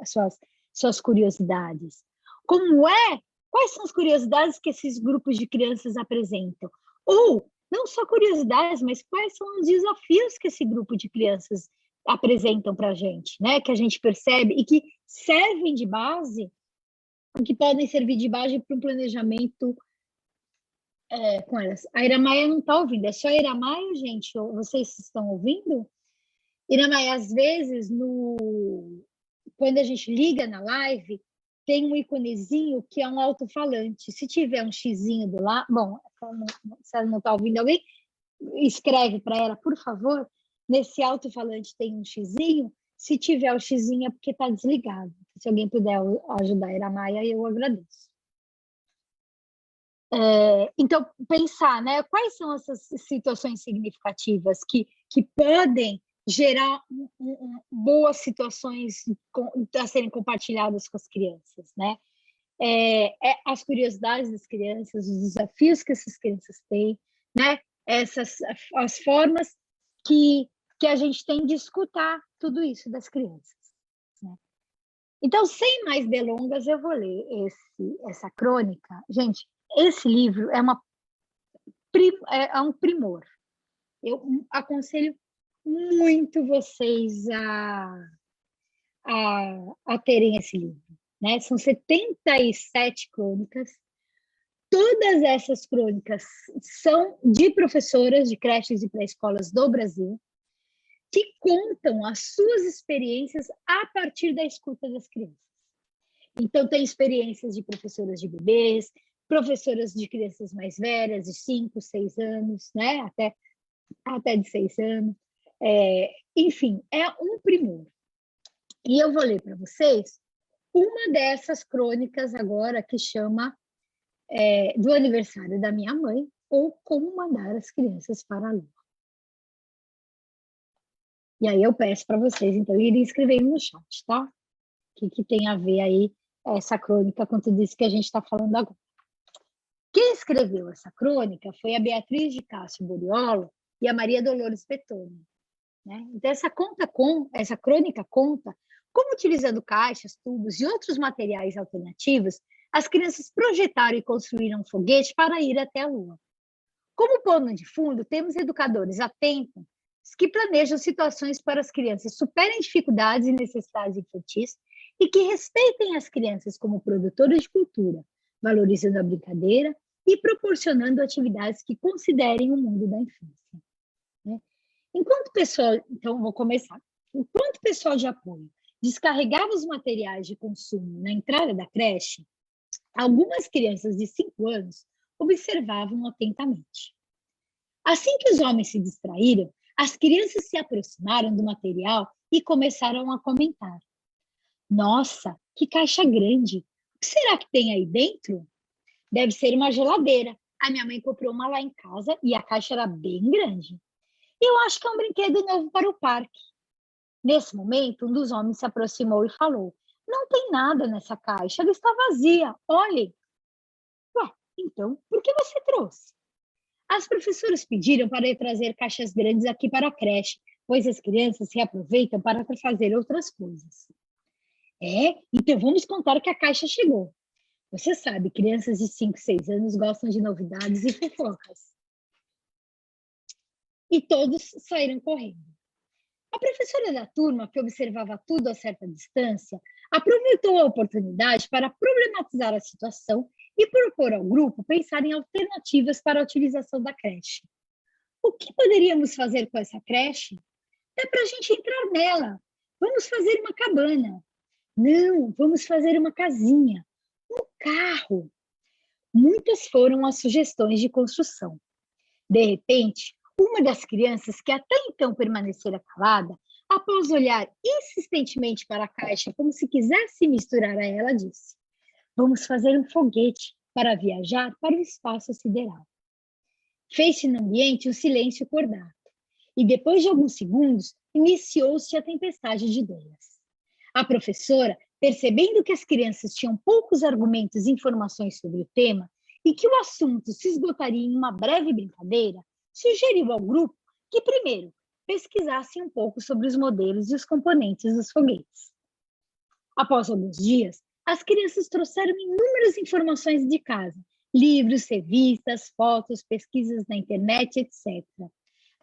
suas curiosidades? Quais são as curiosidades que esses grupos de crianças apresentam? Ou, não só curiosidades, mas quais são os desafios que esse grupo de crianças apresentam para a gente, né? Que a gente percebe e que servem de base, que podem servir de base para um planejamento com elas. A Iramaia não está ouvindo, é só a Iramaia, gente? Vocês estão ouvindo? Iramaia, às vezes, quando a gente liga na live, tem um iconezinho que é um alto-falante. Se tiver um xizinho do lado... Bom, se ela não está ouvindo alguém, escreve para ela, por favor. Nesse alto-falante tem um xizinho. Se tiver o xizinho é porque está desligado. Se alguém puder ajudar a Iramaia, eu agradeço. Então, pensar, né? Quais são essas situações significativas que podem gerar boas situações a serem compartilhadas com as crianças, né? As curiosidades das crianças, os desafios que essas crianças têm, né? As formas que a gente tem de escutar tudo isso das crianças, né? Então, sem mais delongas, eu vou ler essa crônica. Gente, esse livro é um primor. Eu aconselho muito vocês a terem esse livro, né? São 77 crônicas. Todas essas crônicas são de professoras de creches e pré-escolas do Brasil que contam as suas experiências a partir da escuta das crianças. Então, tem experiências de professoras de bebês, professoras de crianças mais velhas, de 5, 6 anos, né? Até de 6 anos. Enfim, é um primor. E eu vou ler para vocês uma dessas crônicas agora que chama do aniversário da minha mãe, ou Como Mandar as Crianças para a Lua. E aí eu peço para vocês, então, irem escrevendo no chat, tá? O que tem a ver aí essa crônica com tudo isso que a gente está falando agora. Quem escreveu essa crônica foi a Beatriz de Castro Boriolo e a Maria Dolores Petoni, né? Então, essa crônica conta como, utilizando caixas, tubos e outros materiais alternativos, as crianças projetaram e construíram um foguete para ir até a Lua. Como pano de fundo, temos educadores atentos que planejam situações para as crianças superem dificuldades e necessidades infantis e que respeitem as crianças como produtoras de cultura, valorizando a brincadeira e proporcionando atividades que considerem o mundo da infância, né? Enquanto pessoal, então vou começar. Enquanto pessoal de apoio descarregava os materiais de consumo na entrada da creche, algumas crianças de 5 anos observavam atentamente. Assim que os homens se distraíram, as crianças se aproximaram do material e começaram a comentar. Nossa, que caixa grande! O que será que tem aí dentro? Deve ser uma geladeira. A minha mãe comprou uma lá em casa e a caixa era bem grande. Eu acho que é um brinquedo novo para o parque. Nesse momento, um dos homens se aproximou e falou: Não tem nada nessa caixa, ela está vazia. Olhem. Ué, então, por que você trouxe? As professoras pediram para eu trazer caixas grandes aqui para a creche, pois as crianças se aproveitam para fazer outras coisas. Então vamos contar que a caixa chegou. Você sabe, crianças de 5, 6 anos gostam de novidades e fofocas. E todos saíram correndo. A professora da turma, que observava tudo a certa distância, aproveitou a oportunidade para problematizar a situação e propor ao grupo pensar em alternativas para a utilização da creche. O que poderíamos fazer com essa creche? É para a gente entrar nela. Vamos fazer uma cabana. Não, vamos fazer uma casinha. Um carro. Muitas foram as sugestões de construção. De repente, uma das crianças, que até então permanecera calada, após olhar insistentemente para a caixa como se quisesse misturar a ela, disse: Vamos fazer um foguete para viajar para o espaço sideral. Fez-se no ambiente um silêncio cordato, e depois de alguns segundos, iniciou-se a tempestade de ideias. A professora, percebendo que as crianças tinham poucos argumentos e informações sobre o tema, e que o assunto se esgotaria em uma breve brincadeira, sugeriu ao grupo que primeiro pesquisassem um pouco sobre os modelos e os componentes dos foguetes. Após alguns dias, as crianças trouxeram inúmeras informações de casa, livros, revistas, fotos, pesquisas na internet, etc.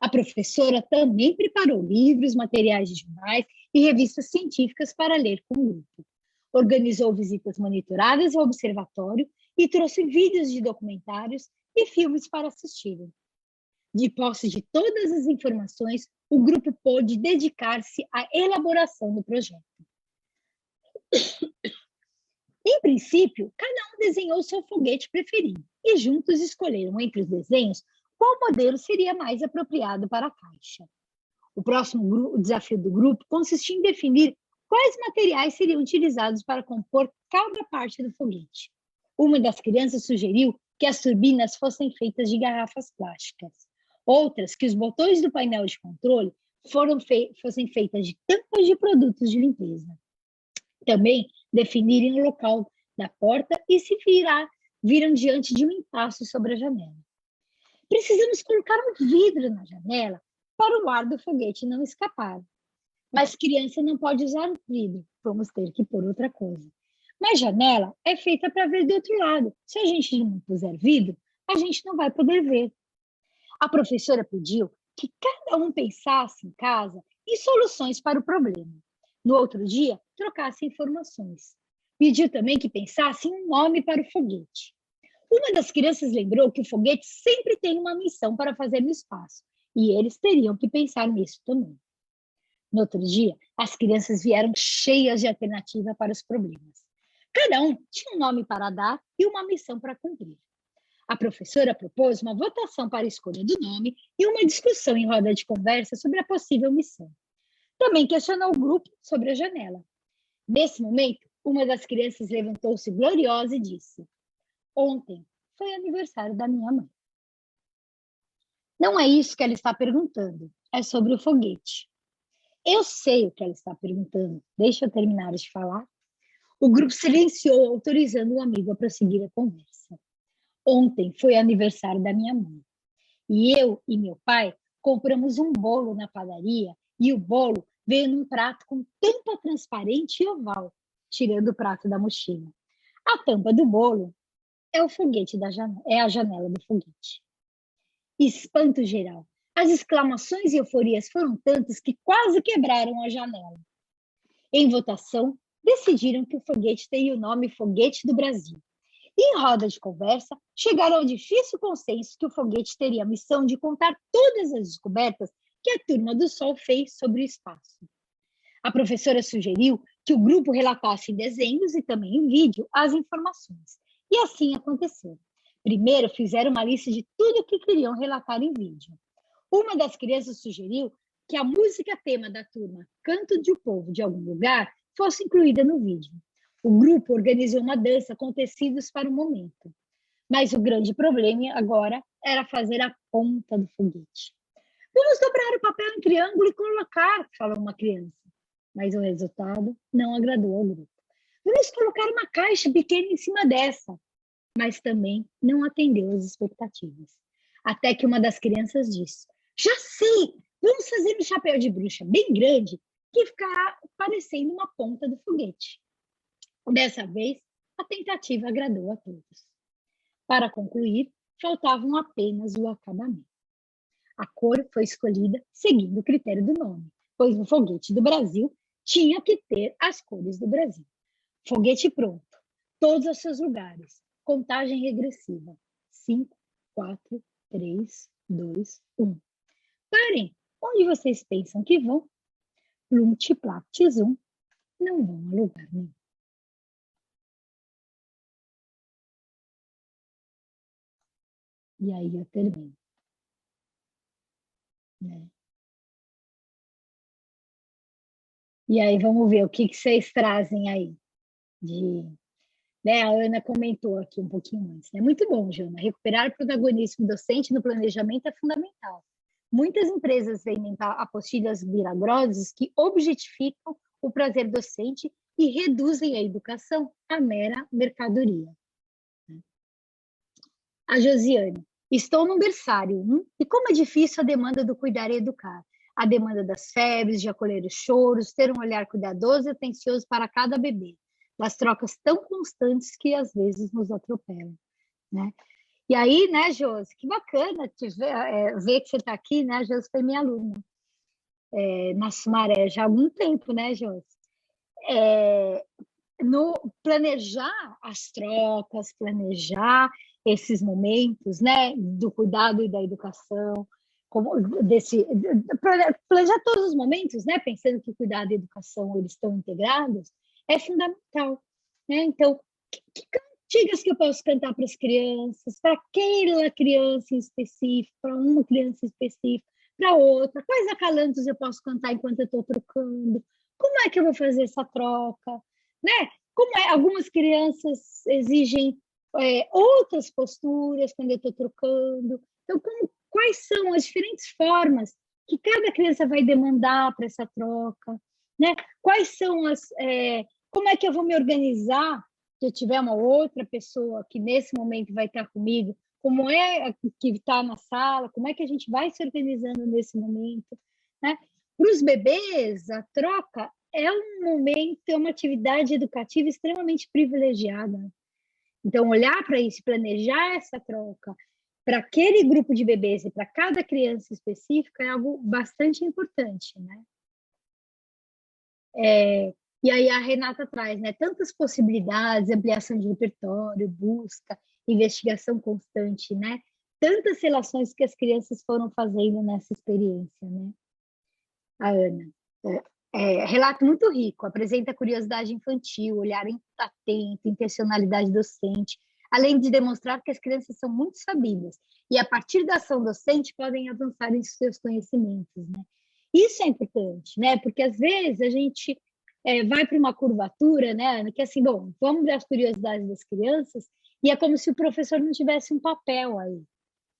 A professora também preparou livros, materiais de jornais e revistas científicas para ler com o grupo. Organizou visitas monitoradas ao observatório e trouxe vídeos de documentários e filmes para assistirem. De posse de todas as informações, o grupo pôde dedicar-se à elaboração do projeto. Em princípio, cada um desenhou seu foguete preferido e juntos escolheram entre os desenhos qual modelo seria mais apropriado para a caixa. O próximo desafio do grupo consistia em definir quais materiais seriam utilizados para compor cada parte do foguete. Uma das crianças sugeriu que as turbinas fossem feitas de garrafas plásticas. Outras, que os botões do painel de controle fossem feitas de tampas de produtos de limpeza. Também definirem o local da porta e se viram diante de um impasse sobre a janela. Precisamos colocar um vidro na janela para o ar do foguete não escapar. Mas criança não pode usar vidro, vamos ter que pôr outra coisa. Mas janela é feita para ver do outro lado. Se a gente não puser vidro, a gente não vai poder ver. A professora pediu que cada um pensasse em casa em soluções para o problema. No outro dia, trocasse informações. Pediu também que pensasse em um nome para o foguete. Uma das crianças lembrou que o foguete sempre tem uma missão para fazer no espaço, e eles teriam que pensar nisso também. No outro dia, as crianças vieram cheias de alternativa para os problemas. Cada um tinha um nome para dar e uma missão para cumprir. A professora propôs uma votação para a escolha do nome e uma discussão em roda de conversa sobre a possível missão. Também questionou o grupo sobre a janela. Nesse momento, uma das crianças levantou-se gloriosa e disse: ontem foi aniversário da minha mãe. Não é isso que ela está perguntando, é sobre o foguete. Eu sei o que ela está perguntando. Deixa eu terminar de falar. O grupo silenciou, autorizando o amigo a prosseguir a conversa. Ontem foi aniversário da minha mãe. E eu e meu pai compramos um bolo na padaria e o bolo veio num prato com tampa transparente e oval, tirando o prato da mochila. A tampa do bolo é o foguete da janela, é a janela do foguete. Espanto geral. As exclamações e euforias foram tantas que quase quebraram a janela. Em votação, decidiram que o foguete teria o nome Foguete do Brasil. E em roda de conversa, chegaram ao difícil consenso que o foguete teria a missão de contar todas as descobertas que a turma do Sol fez sobre o espaço. A professora sugeriu que o grupo relatasse em desenhos e também em vídeo as informações. E assim aconteceu. Primeiro, fizeram uma lista de tudo o que queriam relatar em vídeo. Uma das crianças sugeriu que a música tema da turma Canto de Povo de Algum Lugar fosse incluída no vídeo. O grupo organizou uma dança com tecidos para o momento. Mas o grande problema agora era fazer a ponta do foguete. Vamos dobrar o papel em triângulo e colocar, falou uma criança. Mas o resultado não agradou ao grupo. Vamos colocar uma caixa pequena em cima dessa. Mas também não atendeu às expectativas. Até que uma das crianças disse: já sei, vamos fazer um chapéu de bruxa bem grande que ficará parecendo uma ponta do foguete. Dessa vez, a tentativa agradou a todos. Para concluir, faltavam apenas o acabamento. A cor foi escolhida seguindo o critério do nome, pois o foguete do Brasil tinha que ter as cores do Brasil. Foguete pronto, todos aos seus lugares. Contagem regressiva. 5, 4, 3, 2, 1. Parem! Onde vocês pensam que vão? Plumpt, plapt, zum. Não vão a lugar nenhum. E aí eu termino. Né? E aí vamos ver o que vocês trazem aí. Né? A Ana comentou aqui um pouquinho antes. É muito bom, Jana. Recuperar o protagonismo docente no planejamento é fundamental. Muitas empresas vendem apostilhas milagrosas que objetificam o prazer docente e reduzem a educação à mera mercadoria. A Josiane. Estou no berçário, e como é difícil a demanda do cuidar e educar. A demanda das febres, de acolher os choros, ter um olhar cuidadoso e atencioso para cada bebê. Das trocas tão constantes que às vezes nos atropelam. Né? E aí, né, Josi, que bacana ver que você está aqui, né? A Josi foi minha aluna na Sumaré já há algum tempo, né, Josi? No planejar as trocas, planejar esses momentos, né, do cuidado e da educação, planejar todos os momentos, né, pensando que cuidado e educação eles estão integrados, é fundamental, né? Então, que cantigas que eu posso cantar para as crianças, para aquela criança em específico, para uma criança específica, para outra, quais acalantos eu posso cantar enquanto eu estou trocando, como é que eu vou fazer essa troca, né? Algumas crianças exigem outras posturas quando eu estou trocando. Então, quais são as diferentes formas que cada criança vai demandar para essa troca? Né? Quais são como é que eu vou me organizar se eu tiver uma outra pessoa que nesse momento vai estar comigo? Como é que está na sala? Como é que a gente vai se organizando nesse momento? Né? Para os bebês, a troca é um momento, é uma atividade educativa extremamente privilegiada. Então, olhar para isso, planejar essa troca para aquele grupo de bebês e para cada criança específica é algo bastante importante, né? E aí a Renata traz, né, tantas possibilidades, ampliação de repertório, busca, investigação constante, né? Tantas relações que as crianças foram fazendo nessa experiência, né? A Ana. Relato muito rico, apresenta curiosidade infantil, olhar atento, intencionalidade docente, além de demonstrar que as crianças são muito sabidas e, a partir da ação docente, podem avançar em seus conhecimentos, né? Isso é importante, né? Porque, às vezes, a gente vai para uma curvatura, né? Que, assim, bom, vamos ver as curiosidades das crianças e é como se o professor não tivesse um papel aí,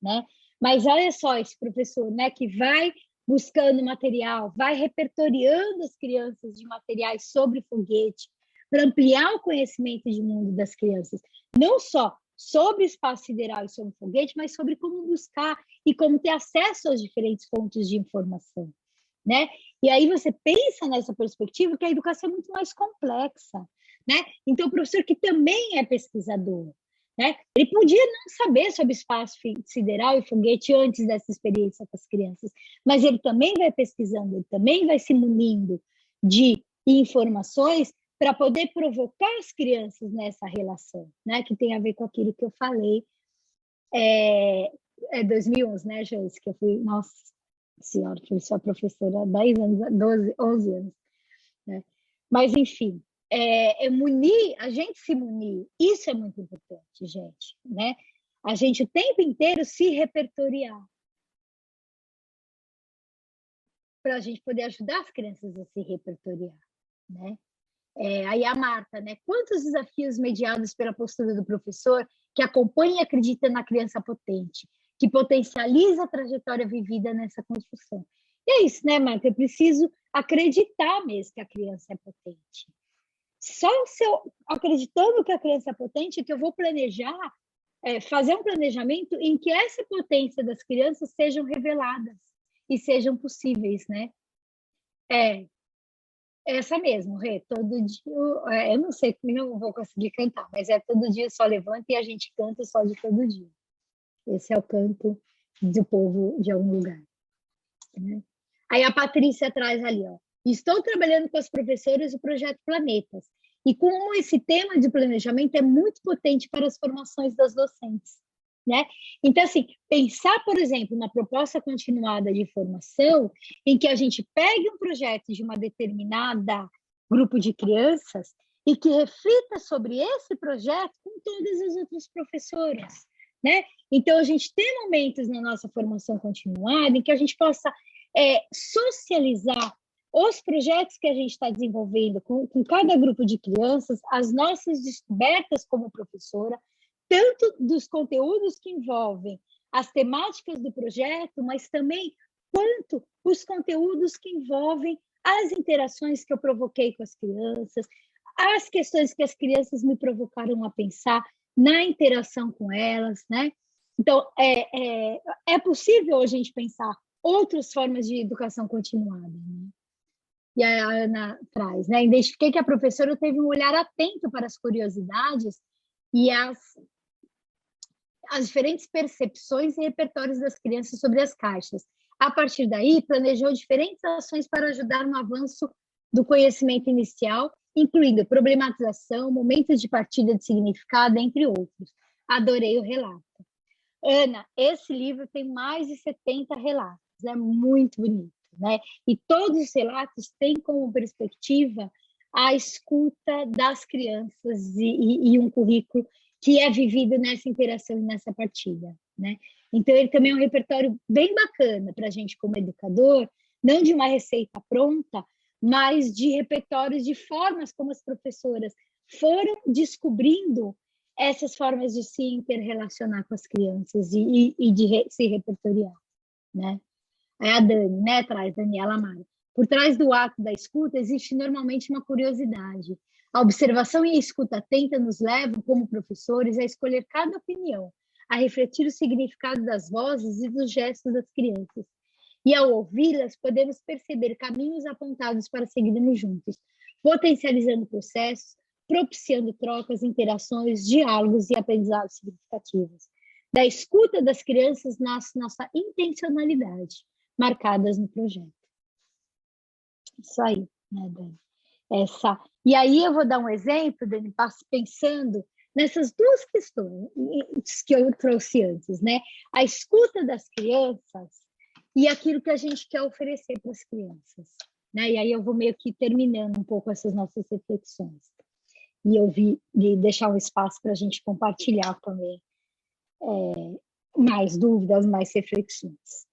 né? Mas olha só esse professor, né? Que vai buscando material, vai repertoriando as crianças de materiais sobre foguete, para ampliar o conhecimento de mundo das crianças, não só sobre o espaço sideral e sobre o foguete, mas sobre como buscar e como ter acesso às diferentes fontes de informação, né? E aí você pensa nessa perspectiva que a educação é muito mais complexa, né? Então, o professor que também é pesquisador, né? Ele podia não saber sobre espaço sideral e foguete antes dessa experiência com as crianças, mas ele também vai pesquisando, ele também vai se munindo de informações para poder provocar as crianças nessa relação, né? Que tem a ver com aquilo que eu falei. 2011, né, Joyce? Que eu fui, nossa senhora, fui sua professora há 10 anos, 12, 11 anos, né? Mas, enfim, a gente se munir, isso é muito importante, gente, né? A gente o tempo inteiro se repertoriar para a gente poder ajudar as crianças a se repertoriar, né? Aí a Marta, né? Quantos desafios mediados pela postura do professor que acompanha e acredita na criança potente, que potencializa a trajetória vivida nessa construção. E é isso, né, Marta? Eu preciso acreditar mesmo que a criança é potente. Só se eu acreditando que a criança é potente que eu vou planejar, fazer um planejamento em que essa potência das crianças sejam reveladas e sejam possíveis, né? Essa mesmo, Rê, todo dia, eu não sei, não vou conseguir cantar, mas todo dia só levanta e a gente canta só de todo dia. Esse é o canto do povo de algum lugar, né? Aí a Patrícia traz ali, ó, estou trabalhando com as professoras do Projeto Planetas, e como esse tema de planejamento é muito potente para as formações das docentes, né? Então, assim, pensar, por exemplo, na proposta continuada de formação, em que a gente pegue um projeto de uma determinada grupo de crianças e que reflita sobre esse projeto com todas as outras professoras, né? Então, a gente tem momentos na nossa formação continuada em que a gente possa socializar os projetos que a gente está desenvolvendo com cada grupo de crianças, as nossas descobertas como professora, tanto dos conteúdos que envolvem as temáticas do projeto, mas também quanto os conteúdos que envolvem as interações que eu provoquei com as crianças, as questões que as crianças me provocaram a pensar na interação com elas, né? Então, é possível a gente pensar outras formas de educação continuada, né? E a Ana traz, né? Identifiquei que a professora teve um olhar atento para as curiosidades e as diferentes percepções e repertórios das crianças sobre as caixas. A partir daí, planejou diferentes ações para ajudar no avanço do conhecimento inicial, incluindo problematização, momentos de partida de significado, entre outros. Adorei o relato. Ana, esse livro tem mais de 70 relatos, é muito bonito, né? E todos os relatos têm como perspectiva a escuta das crianças e um currículo que é vivido nessa interação e nessa partida, né? Então, ele também é um repertório bem bacana para a gente como educador, não de uma receita pronta, mas de repertórios de formas como as professoras foram descobrindo essas formas de se interrelacionar com as crianças e de se repertoriar, né? Aí a Dani, né, traz Daniela Amaro. Por trás do ato da escuta existe normalmente uma curiosidade. A observação e a escuta atenta nos levam, como professores, a escolher cada opinião, a refletir o significado das vozes e dos gestos das crianças. E ao ouvi-las, podemos perceber caminhos apontados para seguirmos juntos, potencializando processos, propiciando trocas, interações, diálogos e aprendizados significativos. Da escuta das crianças nasce nossa intencionalidade, marcadas no projeto. Isso aí, né, Dani? E aí eu vou dar um exemplo, Dani, pensando nessas duas questões que eu trouxe antes, né? A escuta das crianças e aquilo que a gente quer oferecer para as crianças, né? E aí eu vou meio que terminando um pouco essas nossas reflexões. E eu vi de deixar um espaço para a gente compartilhar também mais dúvidas, mais reflexões.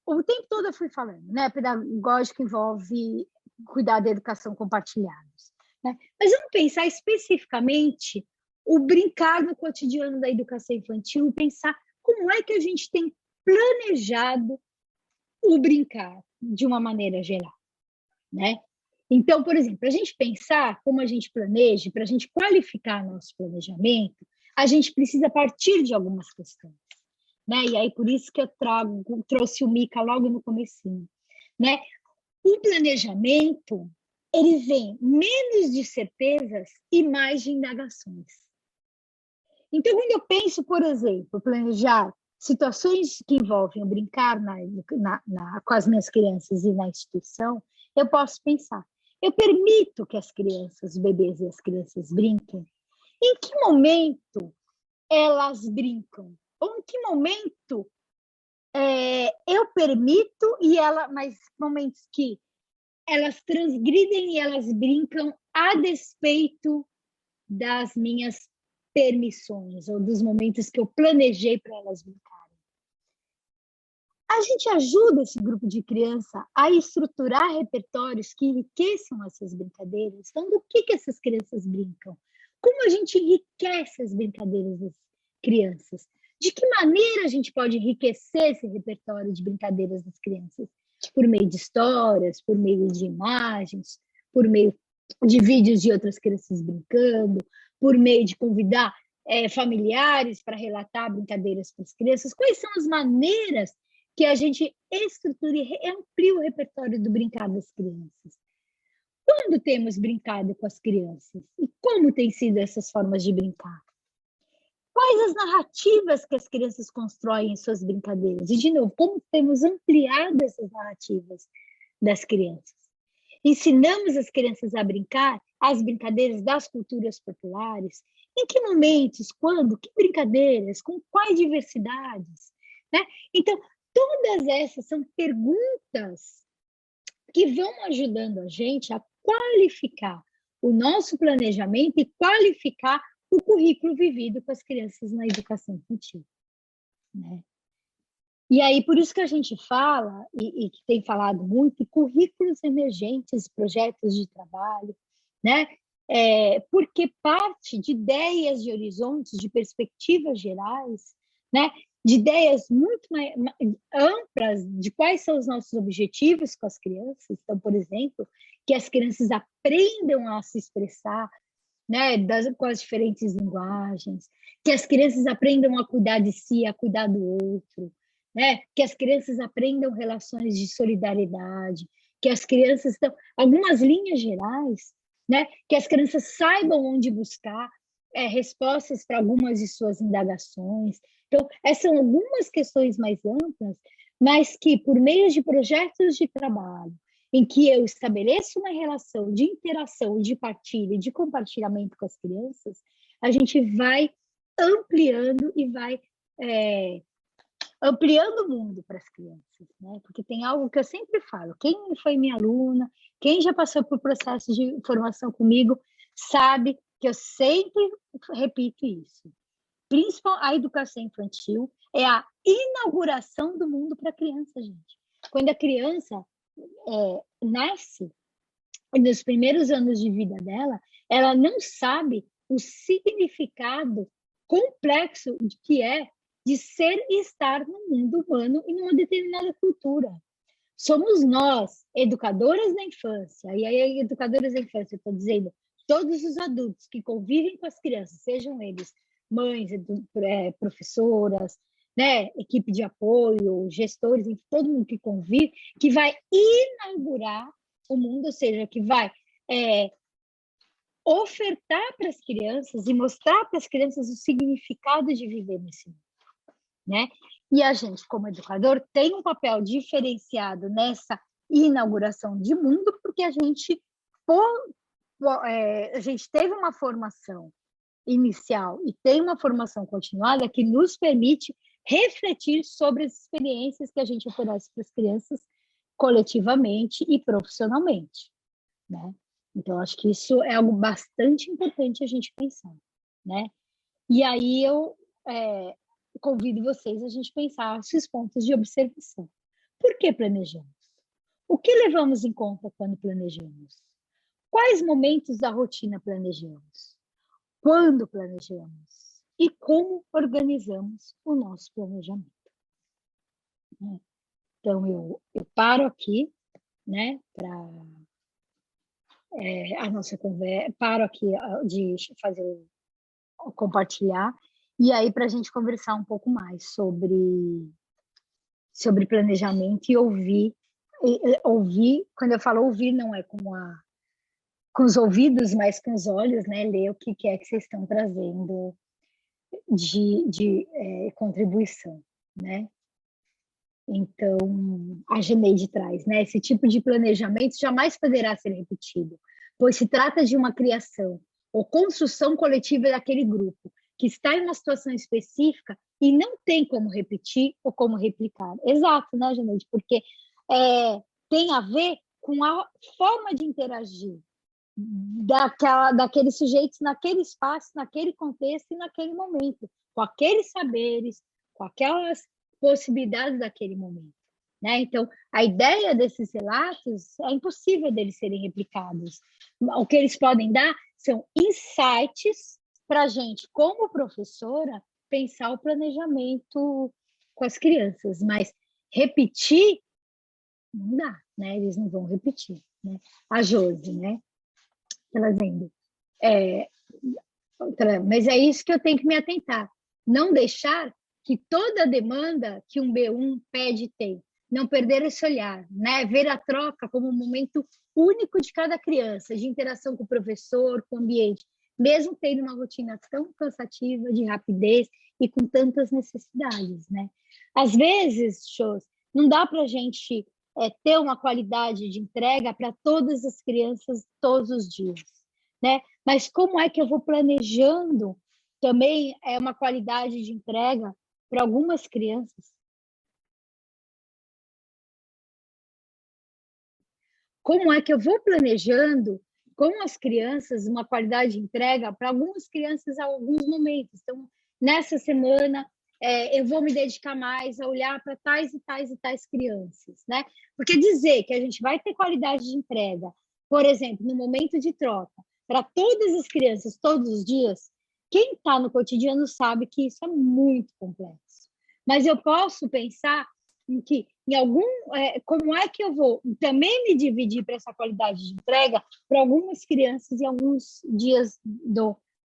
O tempo todo eu fui falando, né? Pedagógico envolve cuidar da educação compartilhados, né? Mas vamos pensar especificamente o brincar no cotidiano da educação infantil, pensar como é que a gente tem planejado o brincar de uma maneira geral, né? Então, por exemplo, para a gente pensar como a gente planeja, para a gente qualificar nosso planejamento, a gente precisa partir de algumas questões, né? E aí por isso que eu trouxe o Mica logo no comecinho, né? O planejamento, ele vem menos de certezas e mais de indagações. Então, quando eu penso, por exemplo, planejar situações que envolvem brincar com as minhas crianças e na instituição, eu posso pensar, eu permito que as crianças, os bebês e as crianças brinquem? Em que momento elas brincam? Ou em que momento eu permito mas momentos que elas transgridem e elas brincam a despeito das minhas permissões ou dos momentos que eu planejei para elas brincarem. A gente ajuda esse grupo de criança a estruturar repertórios que enriqueçam essas brincadeiras. Então, do que essas crianças brincam? Como a gente enriquece as brincadeiras das crianças? De que maneira a gente pode enriquecer esse repertório de brincadeiras das crianças? Por meio de histórias, por meio de imagens, por meio de vídeos de outras crianças brincando, por meio de convidar familiares para relatar brincadeiras para as crianças. Quais são as maneiras que a gente estrutura e amplia o repertório do brincar das crianças? Quando temos brincado com as crianças? E como têm sido essas formas de brincar? Quais as narrativas que as crianças constroem em suas brincadeiras? E, de novo, como temos ampliado essas narrativas das crianças? Ensinamos as crianças a brincar as brincadeiras das culturas populares? Em que momentos, quando, que brincadeiras, com quais diversidades? Né? Então, todas essas são perguntas que vão ajudando a gente a qualificar o nosso planejamento e qualificar o currículo vivido com as crianças na educação infantil, né? E aí, por isso que a gente fala, e que tem falado muito, currículos emergentes, projetos de trabalho, né? Porque parte de ideias de horizontes, de perspectivas gerais, né? De ideias muito mais amplas de quais são os nossos objetivos com as crianças. Então, por exemplo, que as crianças aprendam a se expressar, né, com as diferentes linguagens, que as crianças aprendam a cuidar de si, a cuidar do outro, né? Que as crianças aprendam relações de solidariedade, que as crianças algumas linhas gerais, né? Que as crianças saibam onde buscar respostas para algumas de suas indagações. Então, essas são algumas questões mais amplas, mas que, por meio de projetos de trabalho, em que eu estabeleço uma relação de interação, de partilha, de compartilhamento com as crianças, a gente vai ampliando e vai ampliando o mundo para as crianças, né? Porque tem algo que eu sempre falo, quem foi minha aluna, quem já passou por processo de formação comigo, sabe que eu sempre repito isso. Principalmente a educação infantil é a inauguração do mundo para a criança, gente. Quando a criança nasce, nos primeiros anos de vida dela, ela não sabe o significado complexo que é de ser e estar no mundo humano e numa determinada cultura. Somos nós, educadoras da infância, e aí educadoras da infância, eu estou dizendo, todos os adultos que convivem com as crianças, sejam eles mães, professoras, né, equipe de apoio, gestores, todo mundo que convive, que vai inaugurar o mundo, ou seja, que vai ofertar para as crianças e mostrar para as crianças o significado de viver nesse mundo, né? E a gente, como educador, tem um papel diferenciado nessa inauguração de mundo, porque a gente teve uma formação inicial e tem uma formação continuada que nos permite refletir sobre as experiências que a gente oferece para as crianças coletivamente e profissionalmente, né? Então, acho que isso é algo bastante importante a gente pensar, né? E aí eu convido vocês a gente pensar esses pontos de observação. Por que planejamos? O que levamos em conta quando planejamos? Quais momentos da rotina planejamos? Quando planejamos? E como organizamos o nosso planejamento? Então, eu paro aqui, né, para a nossa conversa, paro aqui de fazer compartilhar, e aí para a gente conversar um pouco mais sobre planejamento e ouvir, quando eu falo ouvir, não é com os ouvidos, mas com os olhos, né, ler o que é que vocês estão trazendo de contribuição, né? Então, a Geneide traz, né? Esse tipo de planejamento jamais poderá ser repetido, pois se trata de uma criação ou construção coletiva daquele grupo, que está em uma situação específica e não tem como repetir ou como replicar. Exato, né, Geneide? Porque tem a ver com a forma de interagir daqueles sujeitos naquele espaço, naquele contexto e naquele momento, com aqueles saberes, com aquelas possibilidades daquele momento, né? Então, a ideia desses relatos é impossível deles serem replicados. O que eles podem dar são insights para a gente, como professora, pensar o planejamento com as crianças, mas repetir não dá, né? Eles não vão repetir, né? A Josi, né? Trazendo. Mas é isso que eu tenho que me atentar. Não deixar que toda a demanda que um B1 pede tem. Não perder esse olhar, né? Ver a troca como um momento único de cada criança, de interação com o professor, com o ambiente, mesmo tendo uma rotina tão cansativa, de rapidez e com tantas necessidades, né? Às vezes, shows, não dá para a gente ter uma qualidade de entrega para todas as crianças todos os dias, né? Mas como é que eu vou planejando também uma qualidade de entrega para algumas crianças? Como é que eu vou planejando com as crianças uma qualidade de entrega para algumas crianças a alguns momentos? Então, nessa semana, eu vou me dedicar mais a olhar para tais e tais e tais crianças, né? Porque dizer que a gente vai ter qualidade de entrega, por exemplo, no momento de troca, para todas as crianças, todos os dias, quem está no cotidiano sabe que isso é muito complexo. Mas eu posso pensar em que, como é que eu vou também me dividir para essa qualidade de entrega para algumas crianças e alguns dias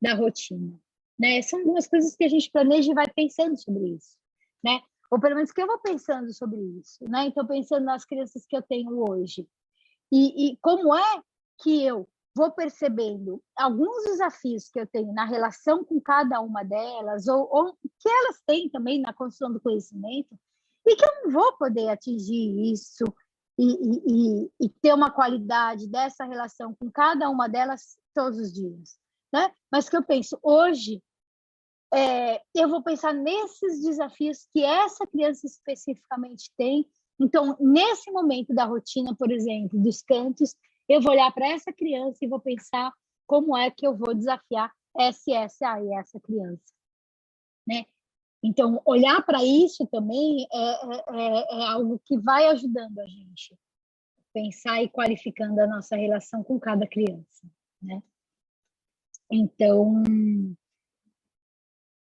da rotina, né? São algumas coisas que a gente planeja e vai pensando sobre isso, né? Ou pelo menos que eu vou pensando sobre isso, né? Então, pensando nas crianças que eu tenho hoje. E como é que eu vou percebendo alguns desafios que eu tenho na relação com cada uma delas, ou que elas têm também na construção do conhecimento, e que eu não vou poder atingir isso e ter uma qualidade dessa relação com cada uma delas todos os dias, né? Mas que eu penso, hoje, eu vou pensar nesses desafios que essa criança especificamente tem. Então, nesse momento da rotina, por exemplo, dos cantos, eu vou olhar para essa criança e vou pensar como é que eu vou desafiar essa criança, né? Então, olhar para isso também é algo que vai ajudando a gente pensar e qualificando a nossa relação com cada criança, né? Então,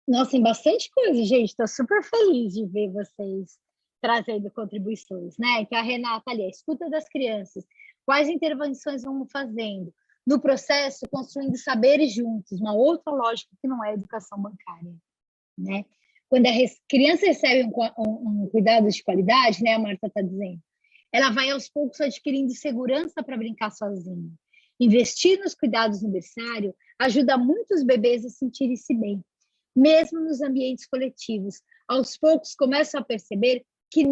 nossa, tem bastante coisa, gente. Estou super feliz de ver vocês trazendo contribuições, né? Então, a Renata ali, a escuta das crianças. Quais intervenções vamos fazendo? No processo, construindo saberes juntos, uma outra lógica que não é educação bancária, né? Quando a criança recebe um cuidado de qualidade, né, a Marta está dizendo, ela vai aos poucos adquirindo segurança para brincar sozinha. Investir nos cuidados no berçário ajuda muitos bebês a sentirem-se bem, mesmo nos ambientes coletivos. Aos poucos começam a perceber que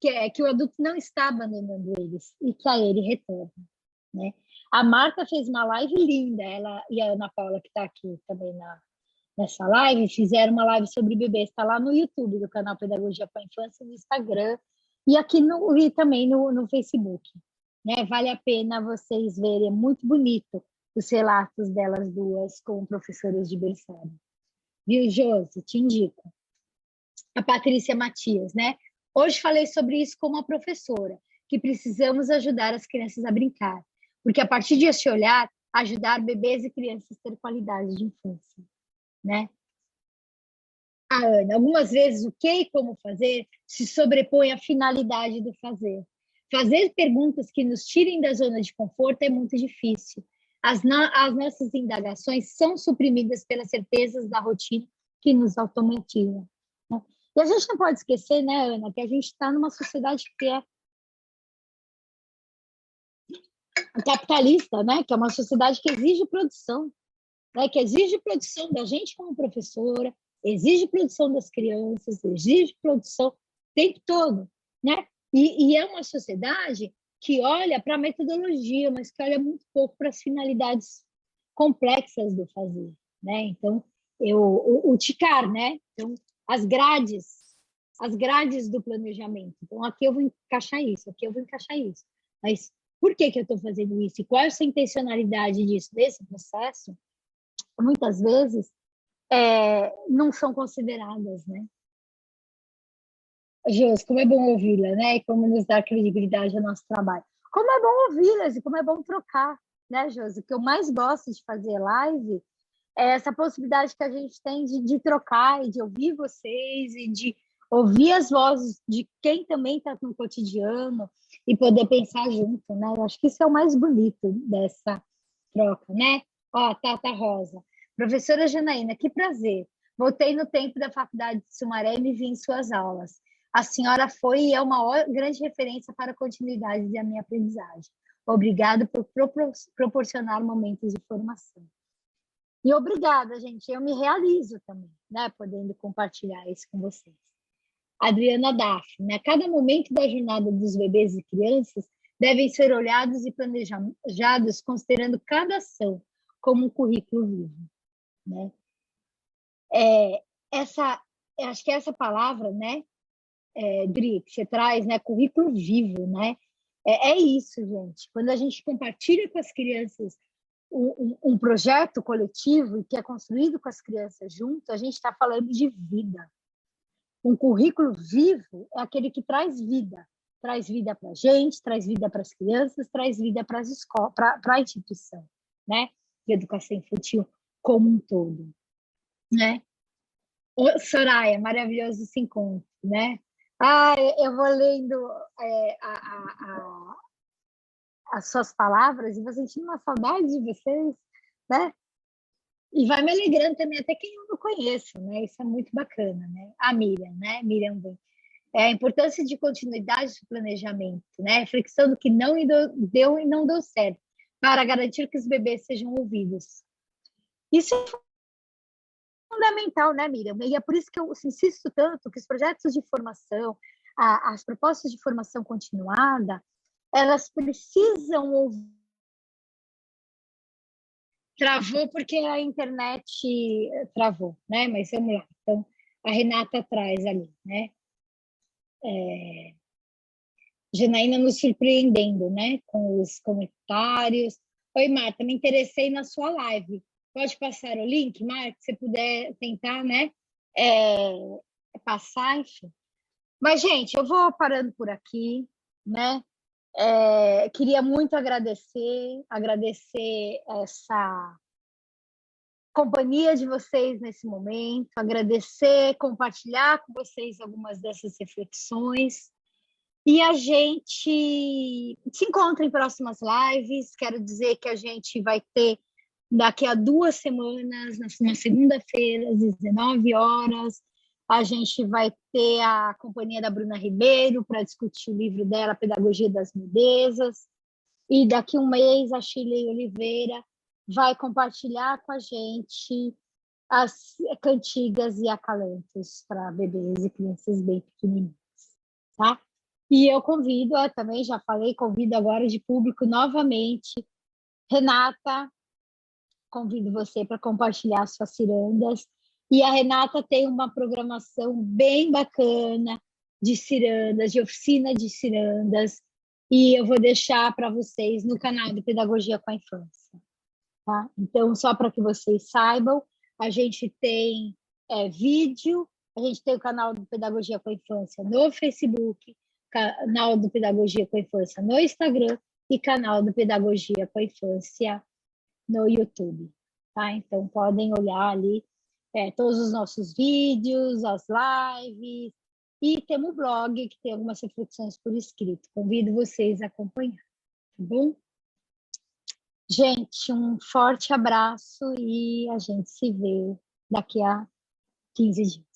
que o adulto não está abandonando eles e que a ele retorna, né? A Marta fez uma live linda, ela e a Ana Paula, que está aqui também nessa live, fizeram uma live sobre bebês, está lá no YouTube do canal Pedagogia para a Infância e no Instagram, E aqui e também no Facebook. Né? Vale a pena vocês verem, é muito bonito os relatos delas duas como professoras de berçário. Viu, Josi? Te indico. A Patrícia Matias, né? Hoje falei sobre isso com uma professora, que precisamos ajudar as crianças a brincar, porque a partir desse olhar, ajudar bebês e crianças a ter qualidade de infância, né? A Ana, algumas vezes o que e como fazer se sobrepõe à finalidade do fazer. Fazer perguntas que nos tirem da zona de conforto é muito difícil. As nossas indagações são suprimidas pelas certezas da rotina que nos automatizam. Né? E a gente não pode esquecer, né, Ana, que a gente está numa sociedade que é capitalista, né, que é uma sociedade que exige produção, né, que exige produção da gente como professora, exige produção das crianças, exige produção o tempo todo, né? E é uma sociedade que olha para a metodologia, mas que olha muito pouco para as finalidades complexas do fazer, né? Então, o TICAR, né? Então, as grades do planejamento. Então, aqui eu vou encaixar isso, aqui eu vou encaixar isso. Mas por que eu estou fazendo isso? E qual é essa intencionalidade disso, desse processo? Muitas vezes não são consideradas, né? Jus, como é bom ouvi-la, né? E como nos dá credibilidade ao nosso trabalho. Como é bom ouvi-las e como é bom trocar, né, Jus? O que eu mais gosto de fazer live é essa possibilidade que a gente tem de trocar e de ouvir vocês e de ouvir as vozes de quem também está no cotidiano e poder pensar junto, né? Eu acho que isso é o mais bonito dessa troca, né? Ó, Tata Rosa. Professora Janaína, que prazer. Voltei no tempo da faculdade de Sumaré e me vi em suas aulas. A senhora foi e é uma grande referência para a continuidade da minha aprendizagem. Obrigado por proporcionar momentos de formação. E obrigada, gente. Eu me realizo também, né, podendo compartilhar isso com vocês. Adriana Daphne, a cada momento da jornada dos bebês e crianças devem ser olhados e planejados considerando cada ação como um currículo vivo, né? Acho que essa palavra, né, Dri, que você traz, né, currículo vivo, né? É isso, gente. Quando a gente compartilha com as crianças um projeto coletivo que é construído com as crianças junto, a gente está falando de vida. Um currículo vivo é aquele que traz vida para a gente, traz vida para as crianças, traz vida para as escolas, para a instituição, né, de educação infantil como um todo, né? Soraya, maravilhoso esse encontro, né? Eu vou lendo as suas palavras e vou sentindo uma saudade de vocês, né? E vai me alegrando também, até quem eu não conheço, né? Isso é muito bacana, né? A Miriam, né? Miriam, a importância de continuidade do planejamento, né? Reflexão do que não deu e não deu certo, para garantir que os bebês sejam ouvidos. Isso é fundamental, né, Miriam? E é por isso que eu insisto tanto que os projetos de formação, as propostas de formação continuada, elas precisam ouvir. Travou porque a internet travou, né? Mas vamos lá. Então, a Renata traz ali, né? Janaína nos surpreendendo, né? Com os comentários. Oi, Marta, me interessei na sua live. Pode passar o link, Marta, se você puder tentar, né? Passar, enfim. Mas, gente, eu vou parando por aqui, né? Queria muito agradecer essa companhia de vocês nesse momento, agradecer, compartilhar com vocês algumas dessas reflexões. E a gente se encontra em próximas lives. Quero dizer que a gente vai ter daqui a 2 semanas, na segunda-feira, às 19 horas, a gente vai ter a companhia da Bruna Ribeiro para discutir o livro dela, Pedagogia das Mudezas. E daqui a 1 mês, a Shirley Oliveira vai compartilhar com a gente as cantigas e acalantos para bebês e crianças bem pequenininhas, tá? E eu convido, também já falei, convido agora de público novamente. Renata, convido você para compartilhar suas cirandas. E a Renata tem uma programação bem bacana de cirandas, de oficina de cirandas, e eu vou deixar para vocês no canal do Pedagogia com a Infância. Tá? Então, só para que vocês saibam, a gente tem vídeo, a gente tem o canal do Pedagogia com a Infância no Facebook, canal do Pedagogia com a Infância no Instagram e canal do Pedagogia com a Infância no YouTube. Tá? Então, podem olhar ali todos os nossos vídeos, as lives, e temos um blog que tem algumas reflexões por escrito. Convido vocês a acompanhar, tá bom? Gente, um forte abraço e a gente se vê daqui a 15 dias.